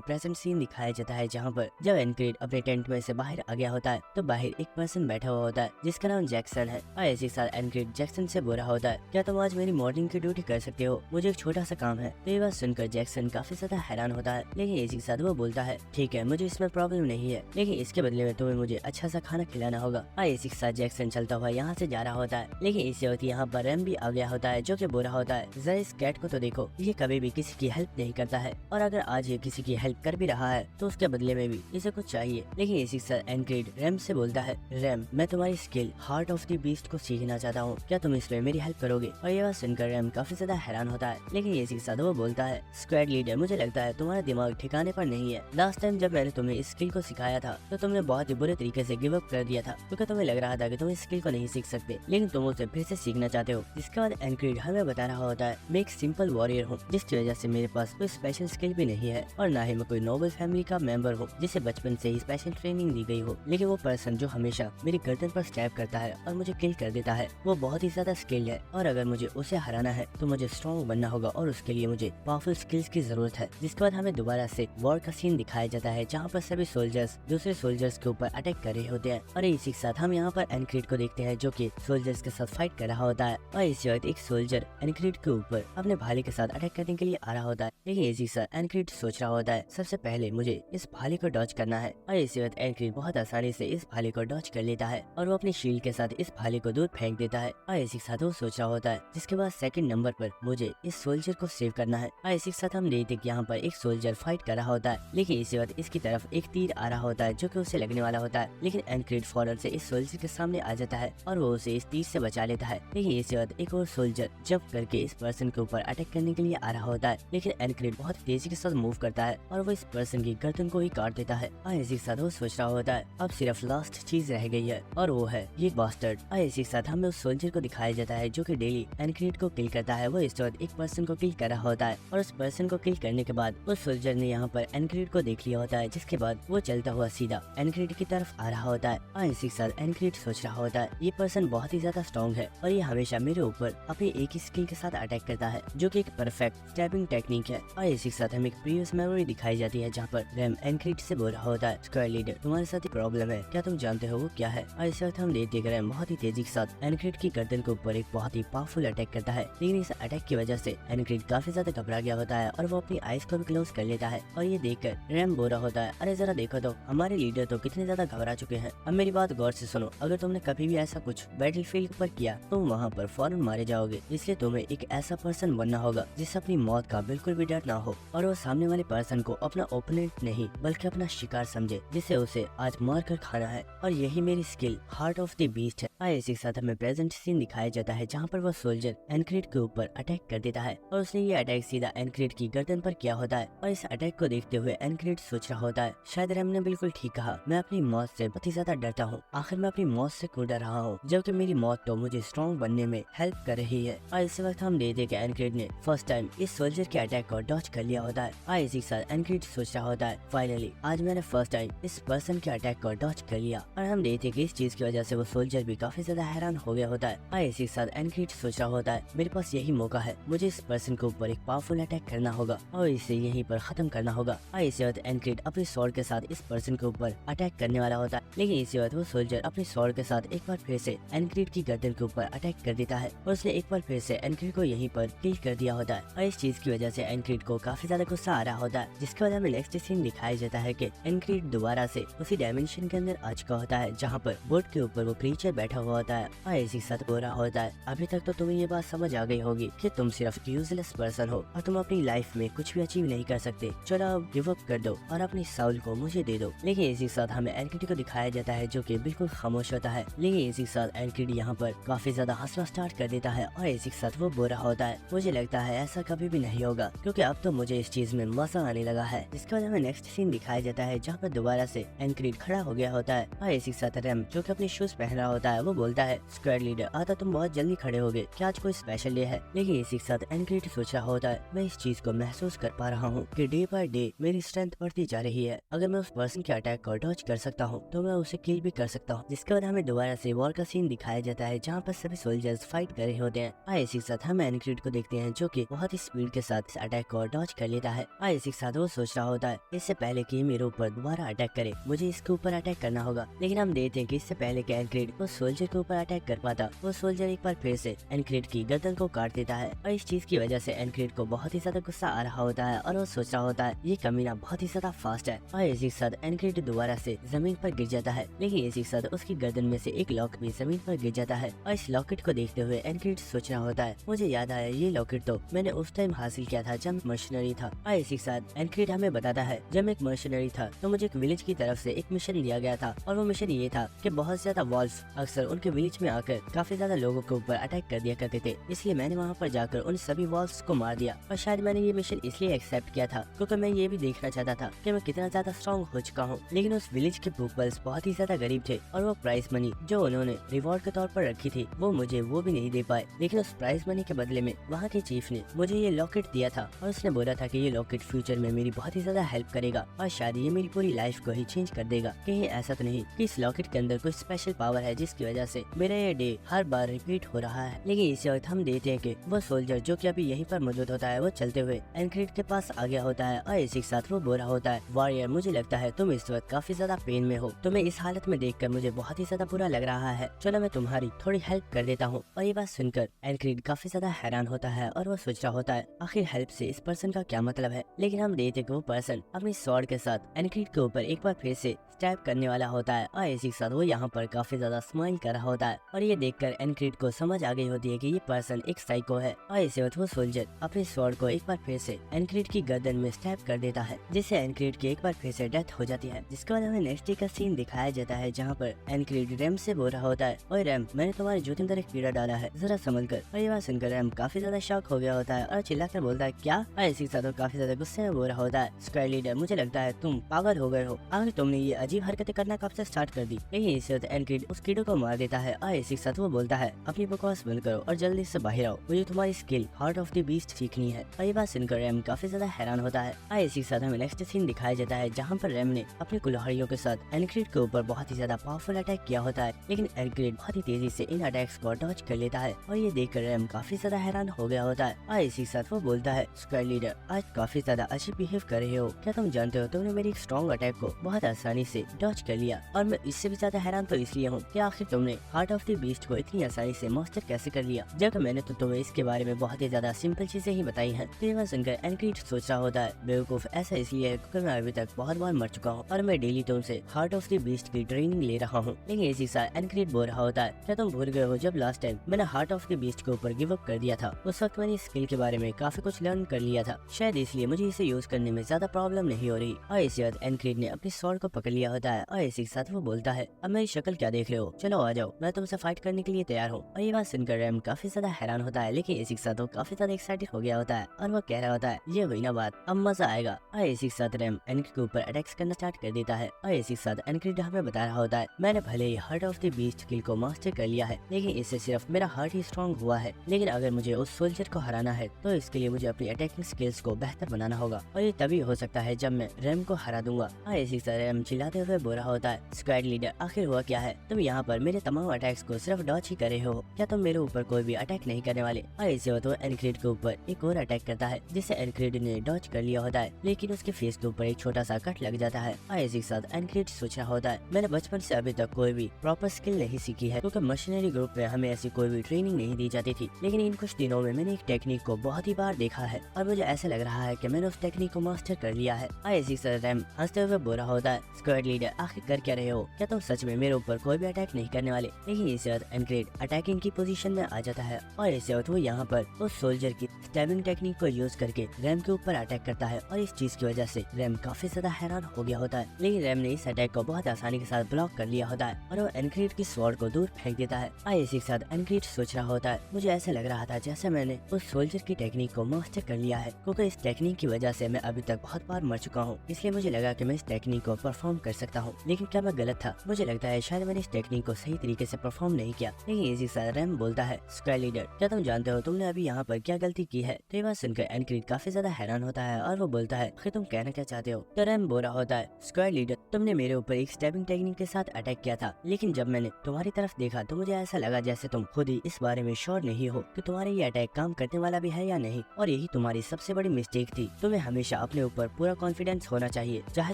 प्रेजेंट सीन दिखाया जाता है जहाँ पर जब एनक्रीड अपने टेंट में से बाहर आ गया होता है तो बाहर एक पर्सन बैठा हुआ होता है जिसका नाम जैक्सन है। और इसी के साथ एनक्रीड जैक्सन से बोल रहा होता है, क्या तुम आज मेरी मॉर्निंग की ड्यूटी कर सकते हो, मुझे एक छोटा सा काम है। तो ये बात सुनकर जैक्सन काफी ज्यादा हैरान होता है, लेकिन इसी के साथ वो बोलता है, ठीक है मुझे इसमें प्रॉब्लम नहीं है, लेकिन इसके बदले में तुम्हें मुझे अच्छा सा खाना खिलाना होगा। और इसी के साथ जैक्सन चलता हुआ यहाँ से जा रहा होता है, लेकिन इसी वक्त यहाँ पर रैम भी आ गया होता है जो कि बोल रहा होता है, जरा इस कैट को तो देखो, ये कभी भी किसी की हेल्प नहीं करता है, और अगर आज ये किसी की हेल्प कर भी रहा है तो उसके बदले में भी इसे कुछ चाहिए। लेकिन इसी के साथ एनक्रीड रैम से बोलता है, रैम मैं तुम्हारी skill heart of the beast को सीखना चाहता हूँ, क्या तुम इसमें मेरी हेल्प करोगे। और ये बात सुनकर रैम काफी ज्यादा हैरान होता है, लेकिन इसी के साथ वो बोलता है, स्क्वाड लीडर मुझे लगता है तुम्हारा दिमाग ठिकाने पर नहीं है। लास्ट टाइम जब मैंने तुम्हें इस स्किल को सिखाया था तो तुमने बहुत ही बुरे तरीके से गिव अप कर दिया था, क्योंकि तुम्हें लग रहा था कि तुम इस स्किल को नहीं सीख सकते, लेकिन तुम उसे फिर से सीखना चाहते हो। जिसके बाद एनक्रीड हमें बता रहा होता है, मैं एक सिंपल वॉरियर हूँ जिसकी वजह से मेरे पास कोई स्पेशल स्किल भी नहीं है, और न ही मैं कोई नोबल फैमिली का मेंबर हूँ जिसे बचपन से ही स्पेशल ट्रेनिंग दी गई हो। लेकिन वो पर्सन जो हमेशा मेरी गर्दन पर स्टैब करता है और मुझे किल कर देता है वो बहुत ही ज्यादा स्किल्ड है, और अगर मुझे उसे हराना है तो मुझे स्ट्रॉन्ग बनना होगा और उसके लिए मुझे पावरफुल स्किल्स की जरूरत है। जिसके बाद हमें दोबारा से वॉर का सीन दिखाया जाता है जहाँ पर सभी सोल्जर्स दूसरे सोल्जर्स के ऊपर अटैक कर रहे होते हैं। और इसी के साथ हम यहाँ पर एनक्रीड को देखते हैं जो कि सोल्जर्स के साथ फाइट कर रहा होता है, और इसी वक्त एक सोल्जर एनक्रीड के ऊपर अपने भाले के साथ अटैक करने के लिए आ रहा होता है। लेकिन इसी से एनक्रीड सोच रहा होता है, सबसे पहले मुझे इस भाले को डॉज करना है। और इसी वक्त एनक्रीड बहुत आसानी से इस भाले को डॉज कर लेता है और वो अपनी शील्ड के साथ इस भाले को दूर फेंक देता है। और इसी के साथ वो सोच रहा होता है, जिसके बाद सेकंड नंबर पर मुझे इस सोल्जर को सेव करना है। और इसी के साथ हम देखते हैं कि यहाँ पर एक सोल्जर फाइट कर रहा होता है, लेकिन इसी वक्त इसकी तरफ एक तीर आ रहा होता है जो कि उसे लगने वाला होता है, लेकिन एनक्रीड फौरन से इस सोल्जर के सामने आ जाता है और वो उसे इस तीर से बचा लेता है। लेकिन इसी वक्त एक और सोल्जर जंप करके इस पर्सन के ऊपर अटैक करने के लिए आ रहा होता है, लेकिन एनक्रीड बहुत तेजी के साथ मूव करता है और वो इस पर्सन की गर्दन को ही काट देता है। और इसी के साथ वो सोच रहा होता है, अब सिर्फ लास्ट चीज रह गई है और वो है ये बास्टर्ड। और इसी के साथ हमें उस सोल्जर को दिखाया जाता है जो कि डेली एनक्रीड को किल करता है। वो इस वक्त एक पर्सन को किल कर रहा होता है और उस पर्सन को किल करने के बाद उस सोल्जर ने यहाँ पर एनक्रीड को देख लिया होता है, जिसके बाद वो चलता हुआ सीधा एनक्रीड की तरफ आ रहा होता है। और इसी के साथ एनक्रीड सोच रहा होता है, ये पर्सन बहुत ही ज्यादा स्ट्रॉन्ग है और ये हमेशा मेरे ऊपर अपनी एक ही स्किल के साथ अटैक करता है जो कि एक परफेक्ट स्टैबिंग टेक्निक है। और इसी के साथ हमें एक प्रीवियस मेमोरी दिखाई जाती है जहाँ पर रैम एनक्रीड से बोल रहा होता है, स्क्वाड लीडर तुम्हारे साथ एक प्रॉब्लम है, क्या तुम जानते हो वो क्या है। और इस वक्त हम देखते हैं रैम बहुत ही तेजी के साथ एनक्रीड की गर्दन के ऊपर एक बहुत ही पावरफुल अटैक करता है, लेकिन इस अटैक की वजह से एनक्रीड काफी ज्यादा घबरा गया होता है और वो अपनी आईज को भी क्लोज कर लेता है। और ये देखकर रैम बोल रहा होता है, अरे जरा देखो तो हमारे लीडर तो कितने ज्यादा घबरा चुके हैं। अब मेरी बात गौर से सुनो, अगर तुमने कभी भी ऐसा कुछ बैटलफील्ड पर किया तो वहाँ पर फौरन मारे जाओगे, इसलिए तुम्हें एक ऐसा पर्सन बनना होगा जिससे अपनी मौत का बिल्कुल भी डर ना हो और वो सामने वाले पर्सन को अपना ओपोनेंट नहीं बल्कि अपना शिकार समझे जिसे उसे आज मार कर खाना है। और यही मेरी skill heart of the beast है। इसी के साथ हमें प्रेजेंट सीन दिखाया जाता है जहाँ पर वो सोल्जर एनक्रीड के ऊपर अटैक कर देता है और उसने ये अटैक सीधा एनक्रीड की गर्दन पर किया होता है। और इस अटैक को देखते हुए एनक्रीड सोच रहा होता है, शायद रैम ने बिल्कुल ठीक कहा, मैं अपनी मौत से बहुत ही ज्यादा डरता हूँ, आखिर मैं अपनी मौत से क्यों डर रहा हूँ जबकि मेरी मौत तो मुझे स्ट्रॉन्ग बनने में हेल्प कर रही है। और इस वक्त हम देखते कि एनक्रीड ने फर्स्ट टाइम इस सोल्जर के अटैक को डॉज कर लिया होता है। इसी के साथ एनक्रीड सोच रहा होता है, फाइनली आज मैंने फर्स्ट टाइम इस पर्सन के अटैक को डॉज कर लिया। और हम देखते कि इस चीज की वजह से वो सोल्जर भी काफी ज्यादा हैरान हो गया होता है। इसी के साथ एनक्रीड सोच रहा होता है, मेरे पास यही मौका है, मुझे इस पर्सन के ऊपर एक पावरफुल अटैक करना होगा और इसे यहीं पर खत्म करना होगा। इसी वक्त एनक्रीड अपनी स्वॉर्ड के साथ इस पर्सन के ऊपर अटैक करने वाला होता है, लेकिन इसी वक्त वो सोल्जर अपनी स्वॉर्ड के साथ एक बार फिर से एनक्रीड की गर्दन के ऊपर अटैक कर देता है और उसने एक बार फिर से एनक्रीड को यहीं पर किल कर दिया होता है। और इस चीज की वजह से एनक्रीड को काफी ज्यादा गुस्सा आ रहा होता है, जिसके बाद हमें नेक्स्ट सीन दिखाया जाता है कि एनक्रीड दोबारा से उसी डायमेंशन के अंदर आ चुका होता है जहाँ पर बोर्ड के ऊपर वो क्रीचर बैठा हुआ होता है। और इसी के साथ बोल रहा होता है, अभी तक तो तुम्हें ये बात समझ आ गई होगी कि तुम सिर्फ यूजलेस पर्सन हो और तुम अपनी लाइफ में कुछ भी अचीव नहीं कर सकते, चलो अब गिव अप कर दो और अपनी साउल को मुझे दे दो। लेकिन इसी के साथ हमें एनक्रीड को दिखाया जाता है जो कि बिल्कुल खामोश होता है, लेकिन इसी के साथ एनक्रीड यहाँ पर काफी ज्यादा हंसना स्टार्ट कर देता है। और इसी के साथ वो बोल रहा होता है, मुझे लगता है ऐसा कभी भी नहीं होगा क्योंकि अब तो मुझे इस चीज में मजा आने लगा है। इसके बाद हमें नेक्स्ट सीन दिखाया जाता है जहाँ पर दोबारा से एनक्रीड खड़ा हो गया होता है। और इसी के साथ रैम जो कि अपने शूज पहन रहा होता है वो बोलता है, स्क्वाड लीडर आता तुम बहुत जल्दी खड़े हो गए, क्या आज कोई स्पेशल डे है। लेकिन इसी के साथ एनक्रीड सोच रहा होता है, मैं इस चीज को महसूस कर पा रहा हूँ कि डे बाय डे मेरी स्ट्रेंथ बढ़ती जा रही है, अगर मैं उस पर्सन के अटैक को डॉज कर सकता हूँ तो मैं उसे किल भी कर सकता हूँ। जिसके बाद हमें दोबारा से वॉर का सीन दिखाया जाता है जहाँ पर सभी सोल्जर्स फाइट कर रहे होते हैं। इसी के साथ हम एनक्रीड को देखते हैं जो कि बहुत ही स्पीड के साथ इस अटैक को डॉज कर लेता है और इसी के साथ वो सोच रहा होता है इससे पहले कि मेरे ऊपर दोबारा अटैक करे मुझे इसके ऊपर अटैक करना होगा। लेकिन हम देखते हैं कि इससे पहले कि एनक्रीड उस सोल्जर के ऊपर अटैक कर पाता, वो सोल्जर एक बार फिर से एनक्रीड की गर्दन को काट देता है और इस चीज की वजह से एनक्रीड को बहुत ही ज्यादा गुस्सा आ रहा होता है और वो सोच रहा होता है ये कमीना बहुत ही ज्यादा फास्ट है। और इसी के साथ एनक्रीड दोबारा से जमीन पर गिर जाता है, लेकिन इसी के साथ उसकी गर्दन में से एक लॉकेट भी जमीन पर गिर जाता है और इस लॉकेट को देखते हुए एनक्रीड सोच रहा होता है मुझे याद आया ये लॉकेट तो मैंने उस टाइम हासिल किया था जब मर्शनरी था। और इसी के साथ एनक्रीड हमें बताता है जब मैं एक मर्शनरी था तो मुझे एक विलेज की तरफ से एक मिशन दिया गया था और वो मिशन ये था कि बहुत ज्यादा वॉल्स अक्सर उनके विलेज में आकर काफी ज्यादा लोगों के ऊपर अटैक कर दिया करते थे, इसलिए मैंने वहाँ पर जाकर उन सभी वॉल्स को मार दिया। और शायद मैंने ये मिशन इसलिए एक्सेप्ट किया था क्योंकि मैं ये भी देखना चाहता था कि मैं कितना ज्यादा स्ट्रॉन्ग हो चुका हूँ। लेकिन उस विलेज के पीपल्स बहुत ही ज्यादा गरीब थे और वो प्राइस मनी जो उन्होंने रिवॉर्ड के तौर पर रखी थी वो मुझे वो भी नहीं दे पाए। लेकिन उस प्राइस मनी के बदले में वहाँ के चीफ ने मुझे ये लॉकेट दिया था और उसने बोला था कि ये लॉकेट फ्यूचर में मेरी बहुत ही ज्यादा हेल्प करेगा और शायद ये मेरी पूरी लाइफ को ही चेंज कर देगा। कहीं ऐसा तो नहीं कि इस लॉकेट के अंदर कोई स्पेशल पावर है जिसकी वजह से मेरा ये डे हर बार रिपीट हो रहा है। लेकिन इसी वक्त हम देखते हैं कि वो सोल्जर जो कि अभी यहीं पर मौजूद होता है वो चलते हुए एनक्रीड के पास आ गया होता है और इसी के साथ वो बोल रहा होता है वॉरियर मुझे लगता है तुम इस वक्त काफी ज्यादा पेन में हो, तुम्हें इस हालत में देखकर मुझे बहुत ही ज्यादा बुरा लग रहा है, चलो मैं तुम्हारी थोड़ी हेल्प कर देता हूँ। और ये बात सुनकर एनक्रीड काफी ज्यादा हैरान होता है और वो सोच रहा होता है आखिर हेल्प से इस पर्सन का क्या मतलब है। लेकिन हम देखते कि वो पर्सन अपनी स्वॉर्ड के साथ एनक्रीड के ऊपर एक बार फिर से स्टैब करने वाला होता है और इसी के साथ वो यहाँ पर काफी ज्यादा स्माइल कर रहा होता है और ये देखकर एनक्रीड को समझ आ गई होती है कि ये पर्सन एक साइको है। और इसी वक्त वो सोल्जर अपने स्वॉर्ड को एक बार फिर से एनक्रीड की गर्दन में स्टैब कर देता है जिससे एनक्रीड की एक बार फिर से डेथ हो जाती है। जिसके बाद हमें नेक्स्ट डे का सीन दिखाया जाता है जहाँ पर एनक्रीड रैम से बोल रहा होता है ओए रैम मैंने तुम्हारी जूते में एक कीड़ा डाला है जरा संभल कर। और ये बात सुनकर रैम काफी ज्यादा शॉक हो गया होता है और चिल्लाकर बोलता है क्या। और इसी के साथ वो काफी ज्यादा गुस्से में बोल रहा होता है स्क्वाड लीडर मुझे लगता है तुम पागल हो गए हो, आखिर तुमने ये अजीब हरकतें करना कब से स्टार्ट कर दी। लेकिन इसी वक्त एनक्रीड उस कीड़े को मार देता है और इसी के साथ वो बोलता है अपनी बकवास बंद करो और जल्दी से बाहर आओ, मुझे तुम्हारी skill heart of the beast सीखनी है। और ये बात सुनकर रैम काफी ज्यादा हैरान होता है और इसी के साथ हमें नेक्स्ट सीन दिखाया जाता है जहाँ पर रैम ने अपनी कुल्हाड़ियों के साथ एनक्रीड के ऊपर बहुत ही ज्यादा पावरफुल अटैक किया होता है। लेकिन एनक्रीड बहुत ही तेजी से इन अटैक्स को डॉज कर लेता है और ये देखकर रैम काफी ज्यादा हैरान हो गया होता है और इसी के साथ वो बोलता है स्क्वाड लीडर आज काफी ज्यादा अच्छे बिहेव कर रहे हो, क्या तुम जानते हो तुमने मेरी स्ट्रॉन्ग अटैक को बहुत आसानी से डॉज कर लिया। और मैं इससे भी ज्यादा हैरान तो इसलिए हूँ कि आखिर तुमने हार्ट ऑफ द बीस्ट को इतनी आसानी से मास्टर कैसे कर लिया जबकि मैंने तो तुम्हें इसके बारे में बहुत ही ज्यादा सिंपल चीजें ही बताई हैं। तो ये सुनकर एनक्रीड सोच रहा होता है बेवकूफ ऐसा इसलिए है क्योंकि मैं अभी तक बहुत बार मर चुका हूँ और मैं डेली तुमसे हार्ट ऑफ द बीस्ट की ट्रेनिंग ले रहा हूँ। लेकिन इसी साथ एनक्रीड बोल रहा होता है क्या तुम भूल गए हो जब लास्ट टाइम मैंने हार्ट ऑफ द बीस्ट के ऊपर गिव अप कर दिया था, उस वक्त मैंने स्किल के बारे में काफी कुछ लर्न कर लिया था, शायद इसलिए मुझे इसे यूज करने में ज्यादा प्रॉब्लम नहीं हो रही। और इसी वक्त एनक्रीड ने अपनी स्वॉर्ड को पकड़ लिया होता है और इसी के साथ वो बोलता है अब मेरी शक्ल क्या देख रहे हो, चलो आ जाओ मैं तुमसे फाइट करने के लिए तैयार हूँ। और ये बात सुनकर रैम काफी ज्यादा हैरान होता है लेकिन इसी के साथ वो काफी ज्यादा एक्साइटेड हो गया होता है और वो कह रहा होता है ये हुई ना बात, अब मजा आएगा। और इसी के साथ रैम एनक्रीड के ऊपर अटैक्स करना स्टार्ट कर देता है और इसी के साथ एनक्रीड हमें बता रहा होता है मैंने भले ही heart of the beast skill को मास्टर कर लिया है लेकिन इससे सिर्फ मेरा हार्ट ही स्ट्रॉन्ग हुआ है, लेकिन अगर मुझे उस सोल्जर को हराना है तो इसके लिए मुझे अपनी अटैकिंग स्किल्स को बेहतर बनाना होगा और ये तभी हो सकता है जब मैं रैम को हरा दूंगा। और इसी तरह रैम चिल्लाते हुए बोल रहा होता है स्क्वाड लीडर आखिर हुआ क्या है, तुम यहाँ पर मेरे तमाम अटैक्स को सिर्फ डॉज ही कर रहे हो, क्या तुम मेरे ऊपर कोई भी अटैक नहीं करने वाले। और इसी वक्त वो एनक्रीड के ऊपर एक और अटैक करता है जिससे एनक्रीड ने डॉज कर लिया होता है लेकिन उसके फेस के ऊपर एक छोटा सा कट लग जाता है। और इसी के साथ एनक्रीड सोच रहा होता है मैंने बचपन से अभी तक कोई भी प्रॉपर स्किल नहीं सीखी है क्योंकि मशीनरी ग्रुप में हमें ऐसी कोई भी ट्रेनिंग नहीं दी जाती थी, लेकिन इन कुछ दिनों में मैंने एक टेक्निक को बहुत ही बार देखा है और मुझे ऐसा लग रहा है कि मैंने उस टेक्निक को मास्टर कर लिया है। और इसी तरह रैम हंसते हुए बोल रहा होता है स्क्वाड लीडर आखिर कर क्या रहे हो, क्या तुम सच में मेरे ऊपर कोई भी अटैक नहीं करने वाले। लेकिन इसी वक्त एनक्रीड अटैकिंग की पोजीशन में आ जाता है और इसी वक्त वो यहाँ पर उस सोल्जर की स्टैबिंग टेक्निक को यूज करके रैम के ऊपर अटैक करता है और इस चीज की वजह से रैम काफी ज्यादा हैरान हो गया होता है। लेकिन रैम ने इस अटैक को बहुत आसानी के साथ ब्लॉक कर लिया होता है और वो एनक्रीड की स्वॉर्ड को दूर फेंक देता है। और इसी के साथ एनक्रीड सोच रहा होता है मुझे ऐसा लग रहा था जैसे मैंने उस सोल्जर की टेक्निक को मास्टर कर लिया है क्योंकि इस टेक्निक की वजह से मैं अभी तक बहुत बार मर चुका हूँ, इसलिए मुझे लगा कि मैं इस टेक्निक को परफॉर्म कर सकता हूँ। लेकिन क्या मैं गलत था, मुझे लगता है शायद मैंने इस टेक्निक को सही तरीके से परफॉर्म नहीं किया। लेकिन इसी साथ रैम बोलता है स्क्वाड लीडर क्या तुम जानते हो तुमने अभी यहाँ पर क्या गलती की है। तो ये बात सुनकर एनक्रीड काफी ज्यादा हैरान होता है और वो बोलता है कि तुम कहना क्या चाहते हो। तो रैम बोल रहा होता है स्क्वाड लीडर तुमने मेरे ऊपर एक स्टैबिंग टेक्निक के साथ अटैक किया था, लेकिन जब मैंने तुम्हारी तरफ देखा तो मुझे ऐसा लगा जैसे तुम खुद ही इस बारे में श्योर नहीं हो कि तुम्हारा ये अटैक काम करने वाला भी है या नहीं। और यही तुम्हारी सबसे बड़ी मिस्टेक थी। तुम्हें हमेशा अपने ऊपर पूरा कॉन्फिडेंस होना चाहिए, चाहे